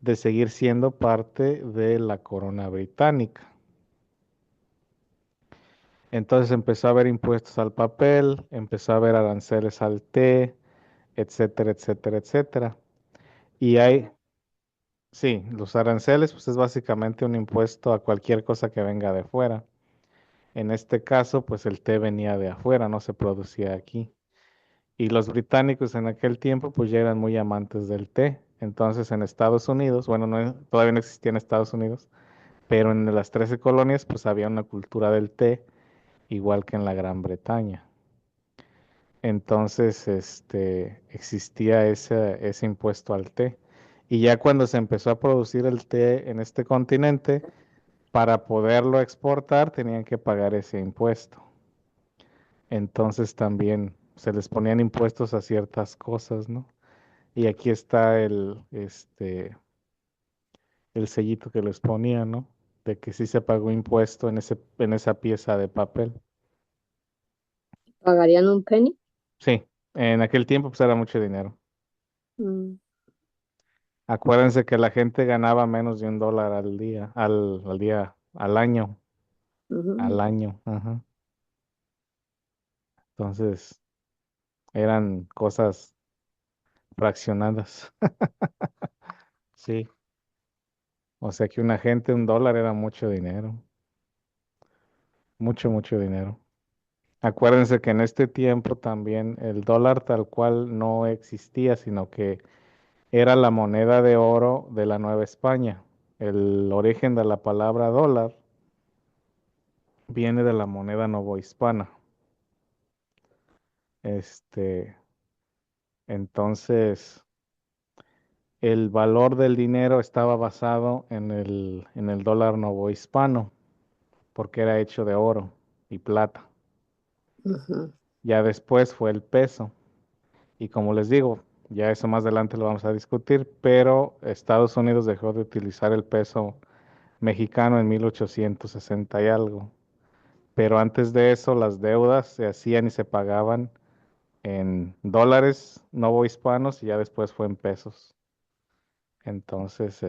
de seguir siendo parte de la corona británica. Entonces empezó a haber impuestos al papel, empezó a haber aranceles al té, etcétera, etcétera, etcétera. Y sí, los aranceles pues es básicamente un impuesto a cualquier cosa que venga de fuera. En este caso, pues el té venía de afuera, no se producía aquí. Y los británicos en aquel tiempo pues ya eran muy amantes del té. Entonces en Estados Unidos, bueno, todavía no existía en Estados Unidos, pero en las 13 colonias pues había una cultura del té igual que en la Gran Bretaña. Entonces, existía ese impuesto al té. Y ya cuando se empezó a producir el té en este continente, para poderlo exportar tenían que pagar ese impuesto. Entonces también se les ponían impuestos a ciertas cosas, ¿no? Y aquí está el sellito que les ponía, ¿no? De que sí se pagó impuesto en esa pieza de papel. ¿Pagarían un penny? Sí, en aquel tiempo pues era mucho dinero. Mm, Acuérdense que la gente ganaba menos de $1 al día, al día, al ujú. año, ajá. Entonces, eran cosas fraccionadas. Sí, o sea que una gente, $1 era mucho dinero, mucho, mucho dinero. Acuérdense que en este tiempo también el dólar tal cual no existía, sino que era la moneda de oro de la Nueva España. El origen de la palabra dólar viene de la moneda novohispana. Este, entonces, el valor del dinero estaba basado en el dólar novohispano, porque era hecho de oro y plata. Ujú. Ya después fue el peso. Y como les digo, ya eso más adelante lo vamos a discutir, pero Estados Unidos dejó de utilizar el peso mexicano en 1860 y algo. Pero antes de eso, las deudas se hacían y se pagaban en dólares novohispanos y ya después fue en pesos. Entonces,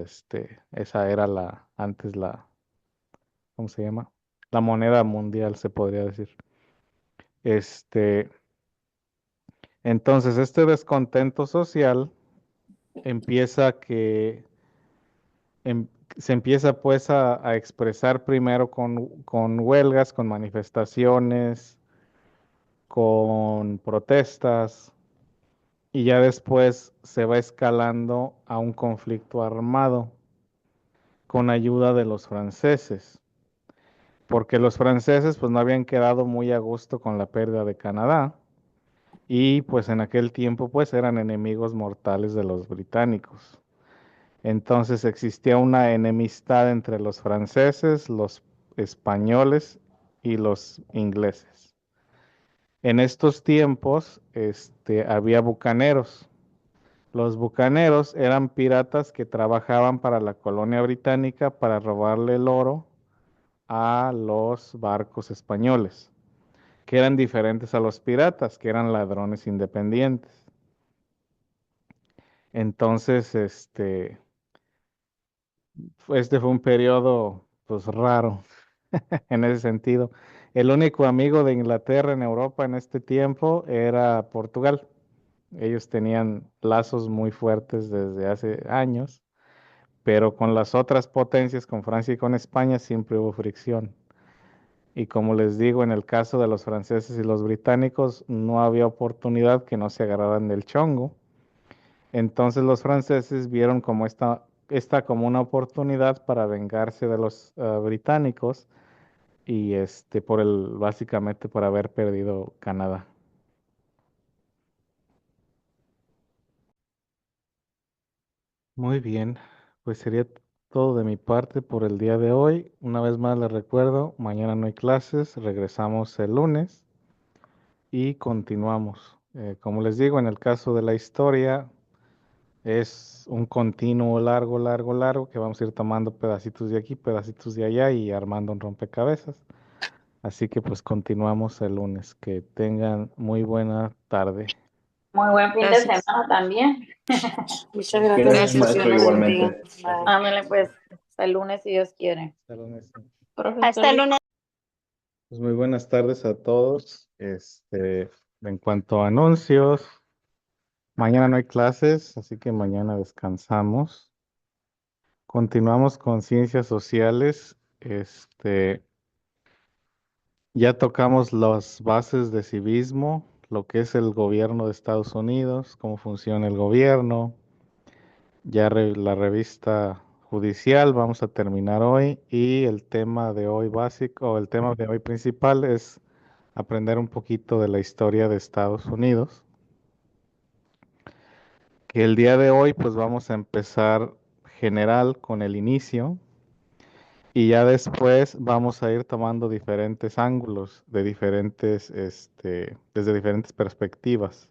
esa era ¿cómo se llama? La moneda mundial, se podría decir. Este, entonces, este descontento social empieza que em- se empieza pues a expresar primero con huelgas, con manifestaciones, con protestas, y ya después se va escalando a un conflicto armado con ayuda de los franceses, porque los franceses pues no habían quedado muy a gusto con la pérdida de Canadá y pues en aquel tiempo pues eran enemigos mortales de los británicos. Entonces existía una enemistad entre los franceses, los españoles y los ingleses. En estos tiempos, había bucaneros. Los bucaneros eran piratas que trabajaban para la colonia británica para robarle el oro a los barcos españoles. que eran diferentes a los piratas, que eran ladrones independientes. Entonces, este fue un periodo pues raro en ese sentido. El único amigo de Inglaterra en Europa en este tiempo era Portugal. Ellos tenían lazos muy fuertes desde hace años, pero con las otras potencias, con Francia y con España, siempre hubo fricción. Y como les digo, en el caso de los franceses y los británicos, no había oportunidad que no se agarraran del chongo. Entonces los franceses vieron como esta como una oportunidad para vengarse de los británicos y básicamente por haber perdido Canadá. Muy bien, pues sería todo de mi parte por el día de hoy. Una vez más les recuerdo, mañana no hay clases, regresamos el lunes y continuamos. Como les digo, en el caso de la historia es un continuo largo, largo, largo que vamos a ir tomando pedacitos de aquí, pedacitos de allá y armando un rompecabezas. Así que pues continuamos el lunes. Que tengan muy buena tarde. Muy buen fin de Gracias. semana también. Muchas Gracias, gracias. Dios maestro, los bendiga. igualmente. Bye. Ándale pues, hasta el lunes si Dios quiere. Hasta lunes. Hasta el lunes. Pues muy buenas tardes a todos. En cuanto a anuncios, mañana no hay clases, así que mañana descansamos. Continuamos con ciencias sociales. Ya tocamos las bases de civismo, lo que es el gobierno de Estados Unidos, cómo funciona el gobierno. La revista judicial vamos a terminar hoy y el tema de hoy básico, o el tema de hoy principal es aprender un poquito de la historia de Estados Unidos. Que el día de hoy pues vamos a empezar general con el inicio y ya después vamos a ir tomando diferentes ángulos de desde diferentes perspectivas.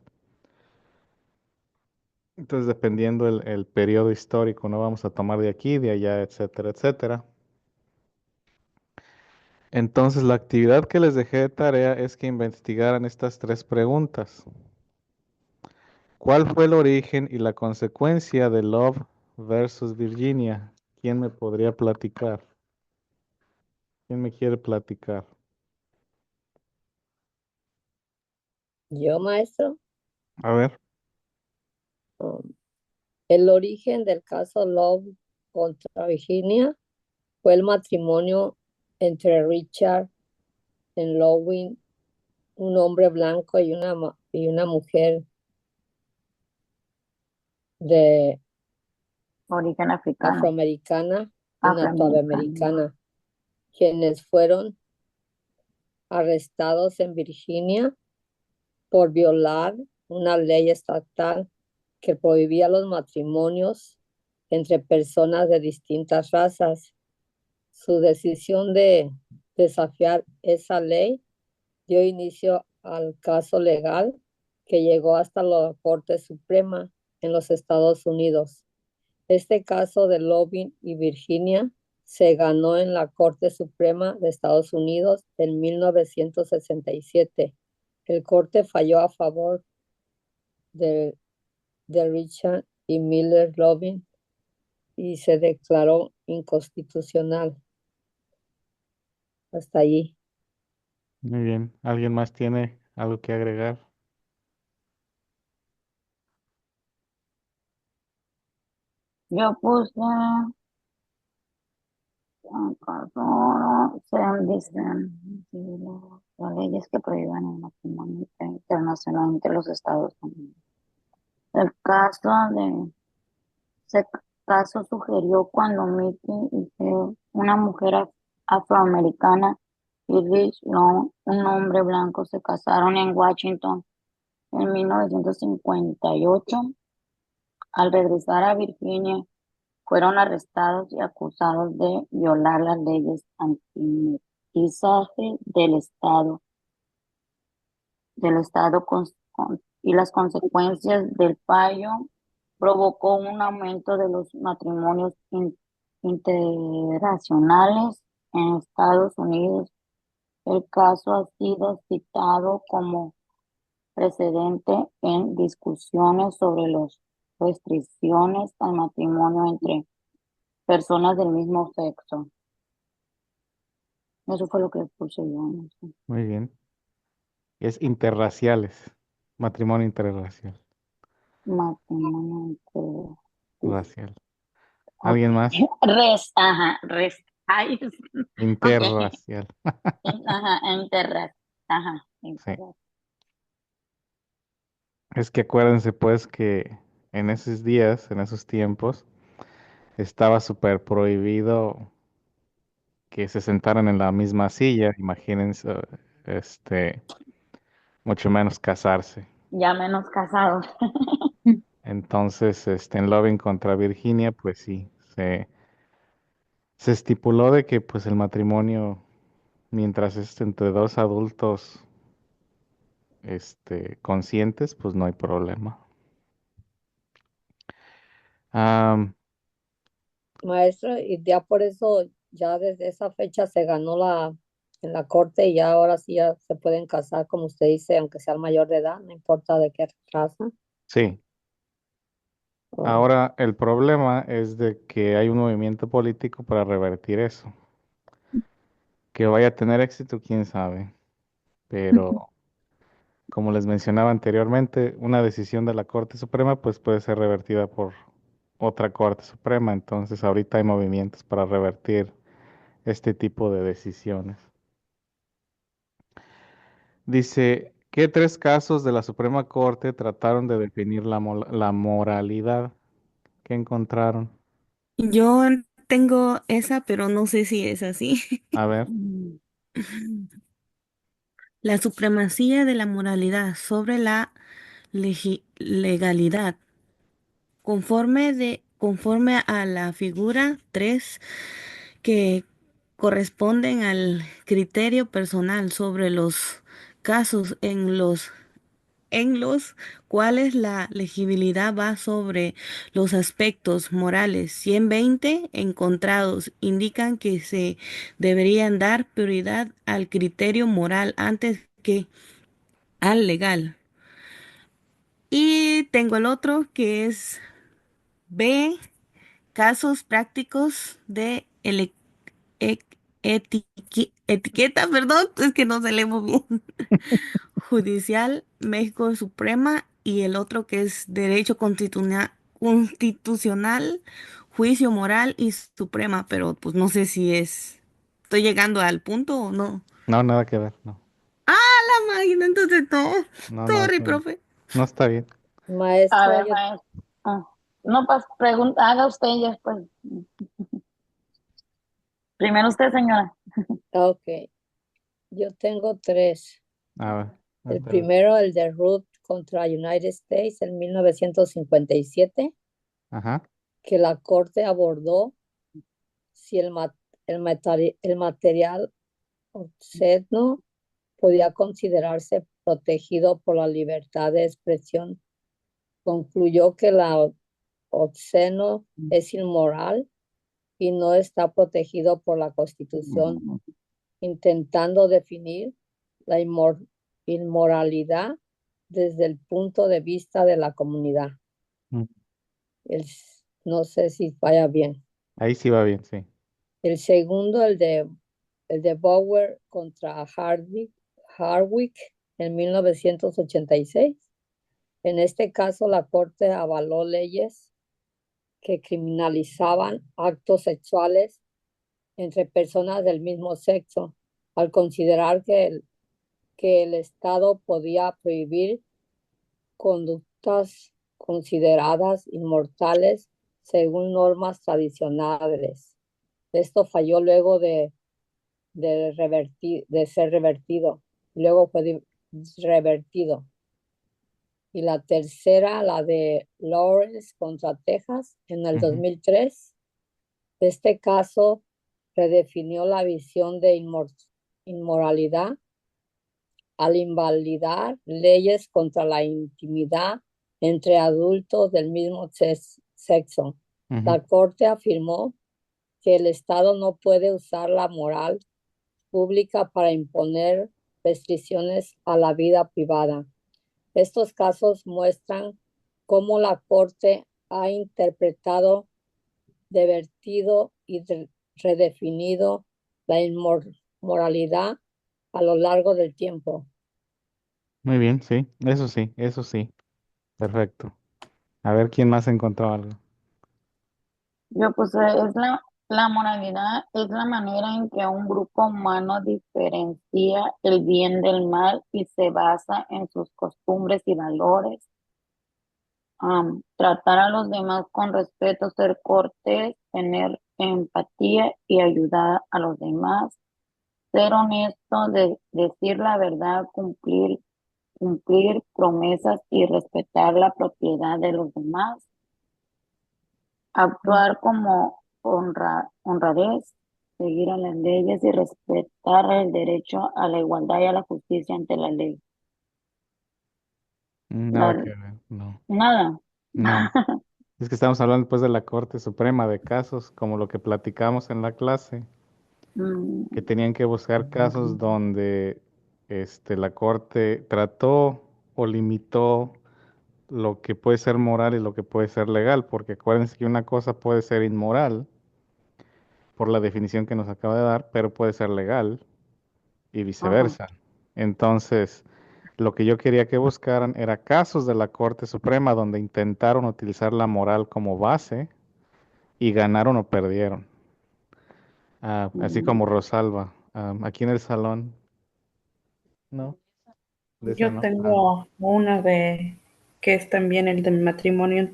Entonces, dependiendo el periodo histórico, no vamos a tomar de aquí, de allá, etcétera, etcétera. Entonces, la actividad que les dejé de tarea es que investigaran estas tres preguntas. ¿Cuál fue el origen y la consecuencia de Love versus Virginia? ¿Quién me podría platicar? ¿Quién me quiere platicar? Yo, maestro, A ver. el origen del caso Love contra Virginia fue el matrimonio entre Richard Lowing, un hombre blanco y una mujer de Origen africano. afroamericana y nativoamericana, quienes fueron arrestados en Virginia por violar una ley estatal que prohibía los matrimonios entre personas de distintas razas. Su decisión de desafiar esa ley dio inicio al caso legal que llegó hasta la Corte Suprema en los Estados Unidos. Este caso de Loving y Virginia se ganó en la Corte Suprema de Estados Unidos en 1967. El corte falló a favor de Richard y Miller Loving y se declaró inconstitucional. Hasta allí. Muy bien. ¿Alguien más tiene algo que agregar? Yo puse, se dicen las leyes que prohíben el matrimonio internacional entre los Estados Unidos. Ese caso sugirió cuando Mickey y Phil, una mujer afroamericana, y Rich Long, un hombre blanco, se casaron en Washington en 1958. Al regresar a Virginia, fueron arrestados y acusados de violar las leyes antimestizaje del estado y las consecuencias del fallo provocó un aumento de los matrimonios interraciales en Estados Unidos El caso ha sido citado como precedente en discusiones sobre las restricciones al matrimonio entre personas del mismo sexo. Eso fue lo que puse yo, no sé. Muy bien. Es interraciales. Matrimonio interracial. Matrimonio entre... Racial. Ok. ¿Alguien más? Res. Ay, ok. Interracial. Ajá, interracial. Ajá, Sí. interracial. Es que acuérdense pues que en esos días, en esos tiempos, estaba súper prohibido que se sentaran en la misma silla, imagínense, este, mucho menos casarse. Ya menos casados. Entonces, en Loving contra Virginia, pues sí, se estipuló de que pues el matrimonio, mientras es entre dos adultos, conscientes, pues no hay problema. Am, Maestro, y ya por eso, ya desde esa fecha se ganó en la corte y ya ahora sí ya se pueden casar, como usted dice, aunque sea mayor de edad, no importa de qué raza. sí, Oh, ahora el problema es de que hay un movimiento político para revertir eso. Que vaya a tener éxito, quién sabe. Pero como les mencionaba anteriormente, una decisión de la Corte Suprema pues puede ser revertida por otra Corte Suprema. Entonces ahorita hay movimientos para revertir este tipo de decisiones. Dice, ¿qué tres casos de la Suprema Corte trataron de definir la moralidad que encontraron? Yo tengo esa, pero no sé si es así. A ver, La supremacía de la moralidad sobre la legalidad. Conforme a la figura 3 que corresponden al criterio personal sobre los casos en los cuales la legibilidad va sobre los aspectos morales. 120 encontrados indican que se deberían dar prioridad al criterio moral antes que al legal. Y tengo el otro que es B, casos prácticos de e- etiqueta, perdón, es que no se lee muy bien. Judicial, México Suprema, y el otro que es Derecho Constitucional, Juicio Moral y Suprema, pero pues no sé si estoy llegando al punto o no. no, nada que ver, no. ¡Ah, la máquina! Entonces no. No, no, Sorry, profe. no está bien. A maestra, ver, maestro. No, pues pregunta, haga usted y después. Primero usted, señora. ok, yo tengo tres. A ver, El ándale. primero, el de Ruth contra United States en 1957, Ajá. que la corte abordó si el material obsceno podía considerarse protegido por la libertad de expresión. Concluyó que la obsceno es inmoral y no está protegido por la Constitución, intentando definir la inmoralidad desde el punto de vista de la comunidad. Mm. El- no sé si vaya bien. Ahí sí va bien, sí. El segundo, el de Bauer contra Hardwick en 1986. En este caso, la Corte avaló leyes que criminalizaban actos sexuales entre personas del mismo sexo, al considerar que el Estado podía prohibir conductas consideradas inmortales según normas tradicionales. Esto falló luego de ser revertido. Luego fue revertido. Y la tercera, la de Lawrence contra Texas en el 2003. Este caso redefinió la visión de inmoralidad al invalidar leyes contra la intimidad entre adultos del mismo sexo. La Corte afirmó que el Estado no puede usar la moral pública para imponer restricciones a la vida privada. Estos casos muestran cómo la Corte ha interpretado, divertido y redefinido la inmoralidad a lo largo del tiempo. Muy bien, sí, eso sí, eso sí. Perfecto. A ver quién más encontró algo. Yo puse, la moralidad es la manera en que un grupo humano diferencia el bien del mal y se basa en sus costumbres y valores. Tratar a los demás con respeto, ser cortés, tener empatía y ayudar a los demás, ser honesto, decir la verdad, cumplir promesas y respetar la propiedad de los demás, actuar como honradez, seguir a las leyes y respetar el derecho a la igualdad y a la justicia ante la ley. Nada La- que ver, no, nada. no. Es que estamos hablando después de la Corte Suprema de casos como lo que platicamos en la clase, Mm, que tenían que buscar casos donde la Corte trató o limitó lo que puede ser moral y lo que puede ser legal, porque acuérdense que una cosa puede ser inmoral por la definición que nos acaba de dar, pero puede ser legal y ajá. viceversa. Entonces, lo que yo quería que buscaran era casos de la Corte Suprema donde intentaron utilizar la moral como base y ganaron o perdieron. Así como Mm. Rosalba, aquí en el salón, ¿no? De esa Yo no. tengo una de que es también el del matrimonio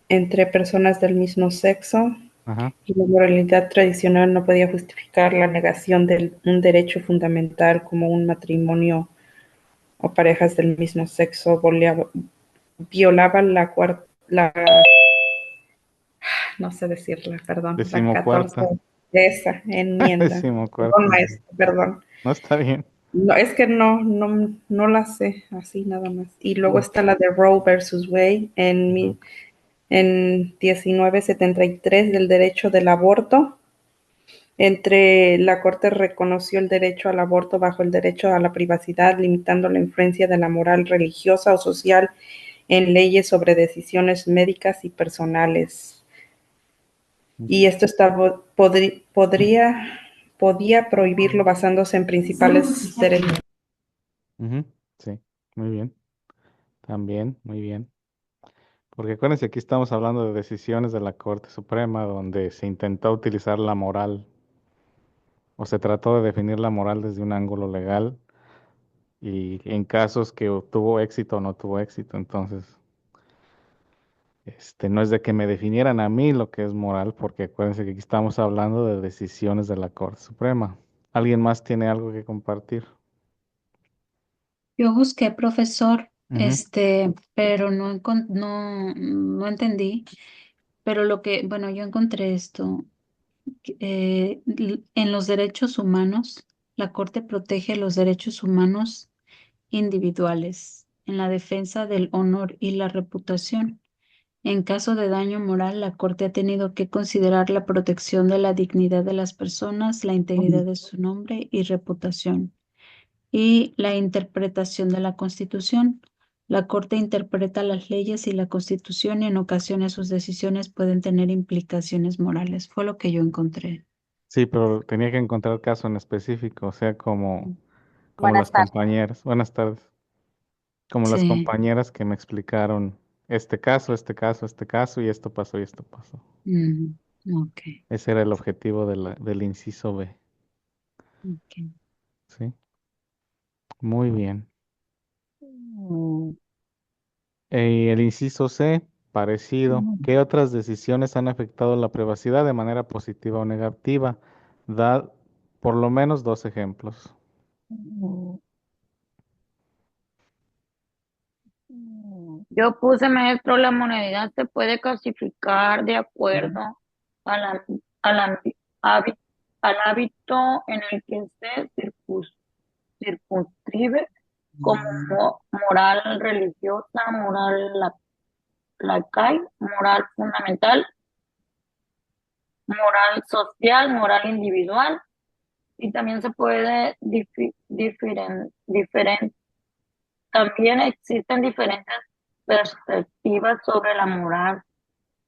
entre personas del mismo sexo, Ajá. y la moralidad tradicional no podía justificar la negación de un derecho fundamental como un matrimonio o parejas del mismo sexo violaba la, no sé decirla, perdón, la 14 Decimocuarta. de esa enmienda. Perdón, Decimocuarta. maestro, perdón. No está bien. No, es que no la sé así nada más. Y luego Ok. está la de Roe versus Wade Ujú. en 1973 del derecho del aborto. La Corte reconoció el derecho al aborto bajo el derecho a la privacidad, limitando la influencia de la moral religiosa o social en leyes sobre decisiones médicas y personales. Y esto podía prohibirlo basándose en principales derechos. Ujú. Sí, muy bien. También, muy bien. Porque acuérdense, aquí estamos hablando de decisiones de la Corte Suprema donde se intentó utilizar la moral o se trató de definir la moral desde un ángulo legal y en casos que tuvo éxito o no tuvo éxito. Entonces, no es de que me definieran a mí lo que es moral, porque acuérdense que aquí estamos hablando de decisiones de la Corte Suprema. ¿Alguien más tiene algo que compartir? Yo busqué profesor, Ujú. pero no entendí. Pero bueno, yo encontré esto. En los derechos humanos, la Corte protege los derechos humanos individuales en la defensa del honor y la reputación. En caso de daño moral, la Corte ha tenido que considerar la protección de la dignidad de las personas, la integridad de su nombre y reputación, y la interpretación de la Constitución. La Corte interpreta las leyes y la Constitución y en ocasiones sus decisiones pueden tener implicaciones morales. Fue lo que yo encontré. Sí, pero tenía que encontrar caso en específico, o sea, como las Buenas tardes. compañeras. Buenas tardes. Como las Sí. compañeras que me explicaron este caso, este caso, este caso, y esto pasó y esto pasó. Mm, ok, Ese era el objetivo del inciso B. ok. ¿Sí? Muy bien. Mm, Y el inciso C, parecido. ¿Qué otras decisiones han afectado la privacidad de manera positiva o negativa? Da por lo menos dos ejemplos. mm, mm. Yo puse, maestro, la moneda se puede clasificar de acuerdo a la, a la- hábi- al hábito en el que se circunscribe como moral religiosa, moral laical, moral fundamental, moral social, moral individual y también se puede también existen diferentes perspectivas sobre la moral,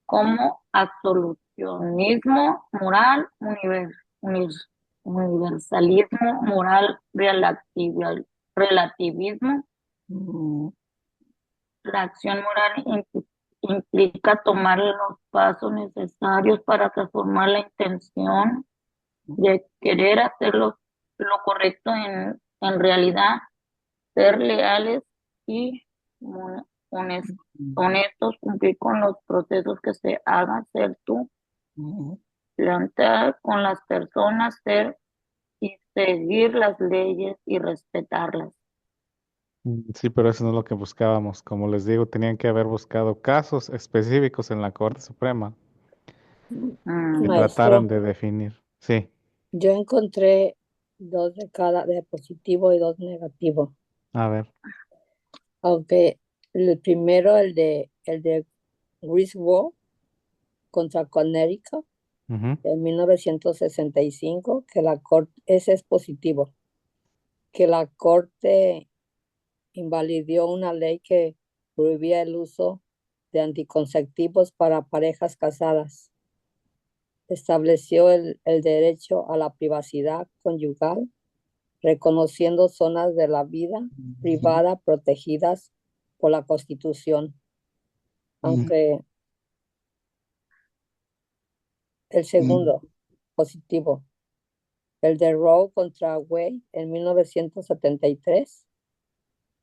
como absolucionismo moral, univers- universalismo moral, relativismo. La acción moral implica tomar los pasos necesarios para transformar la intención de querer hacer lo correcto en realidad, ser leales y mon- hones- honestos, cumplir con los procesos que se hagan, ser tú, plantear con las personas, ser y seguir las leyes y respetarlas. Sí, pero eso no es lo que buscábamos. Como les digo, tenían que haber buscado casos específicos en la Corte Suprema que trataran Maestro, de definir. Sí, yo encontré dos de cada, de positivo y dos negativo. a ver. Aunque el primero, el de Griswold contra Connecticut Ujú. en 1965, que la corte, ese es positivo, que la corte invalidó una ley que prohibía el uso de anticonceptivos para parejas casadas. Estableció el derecho a la privacidad conyugal, reconociendo zonas de la vida privada protegidas por la Constitución, aunque el segundo, positivo, el de Roe contra Wade en 1973,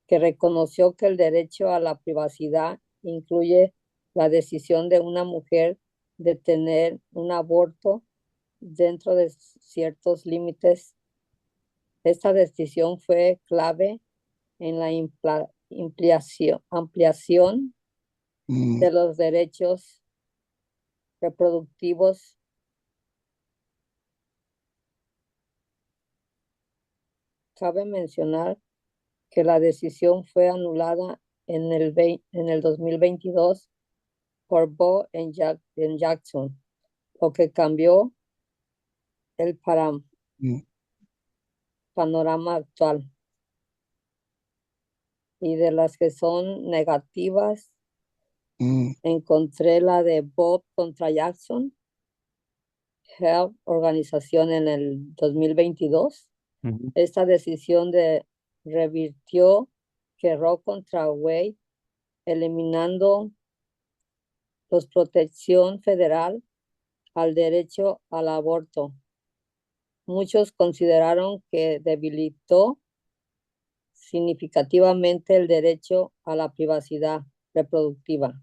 que reconoció que el derecho a la privacidad incluye la decisión de una mujer de tener un aborto dentro de ciertos límites. Esta decisión fue clave en la ampliación de los derechos reproductivos. Cabe mencionar que la decisión fue anulada en el 2022 por Bo en Jackson, lo que cambió el panorama actual. Y de las que son negativas, encontré la de Bob contra Jackson Health Organización en el 2022. Ujú. Esta decisión revirtió que Roe contra Wade, eliminando la protección federal al derecho al aborto. Muchos consideraron que debilitó significativamente el derecho a la privacidad reproductiva.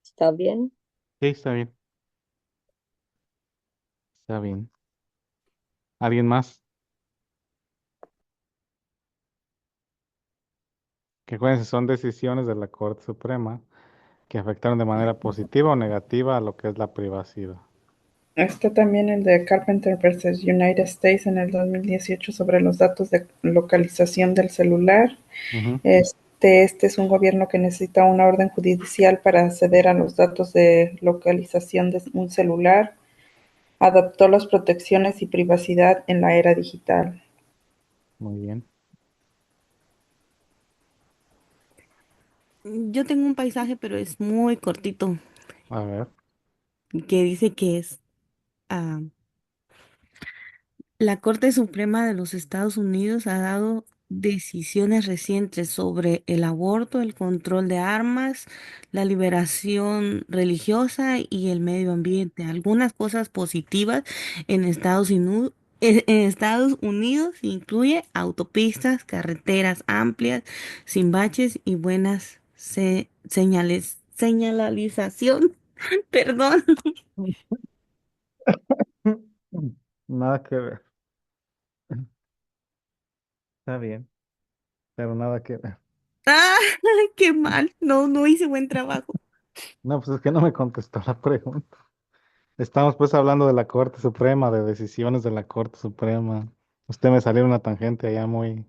¿Está bien? Sí, está bien. Está bien. ¿Alguien más? Que acuérdense, son decisiones de la Corte Suprema que afectaron de manera positiva o negativa a lo que es la privacidad. Está también el de Carpenter versus United States en el 2018 sobre los datos de localización del celular. Ujú. Este es un gobierno que necesita una orden judicial para acceder a los datos de localización de un celular. Adaptó las protecciones y privacidad en la era digital. Muy bien. Yo tengo un paisaje, pero es muy cortito, A ver. que dice que es ah, la Corte Suprema de los Estados Unidos ha dado decisiones recientes sobre el aborto, el control de armas, la liberación religiosa y el medio ambiente. Algunas cosas positivas en Estados Unidos incluye autopistas, carreteras amplias, sin baches y buenas señalización. Perdón. Nada que ver. Está bien, pero nada que ver. Ah, qué mal. No, no hice buen trabajo. No, pues es que no me contestó la pregunta. Estamos pues hablando de la Corte Suprema, de decisiones de la Corte Suprema. Usted me salió una tangente allá muy,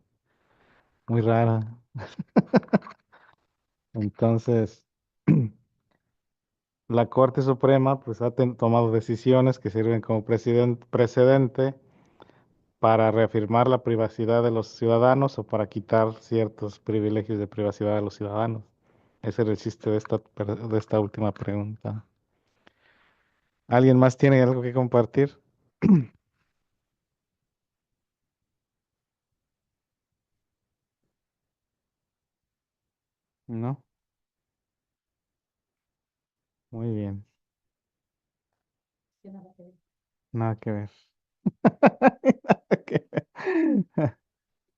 muy rara. Entonces, la Corte Suprema pues ha tomado decisiones que sirven como precedente para reafirmar la privacidad de los ciudadanos o para quitar ciertos privilegios de privacidad de los ciudadanos. Ese era el chiste de esta última pregunta. ¿Alguien más tiene algo que compartir? ¿No? Muy bien. Nada que ver. Nada que ver.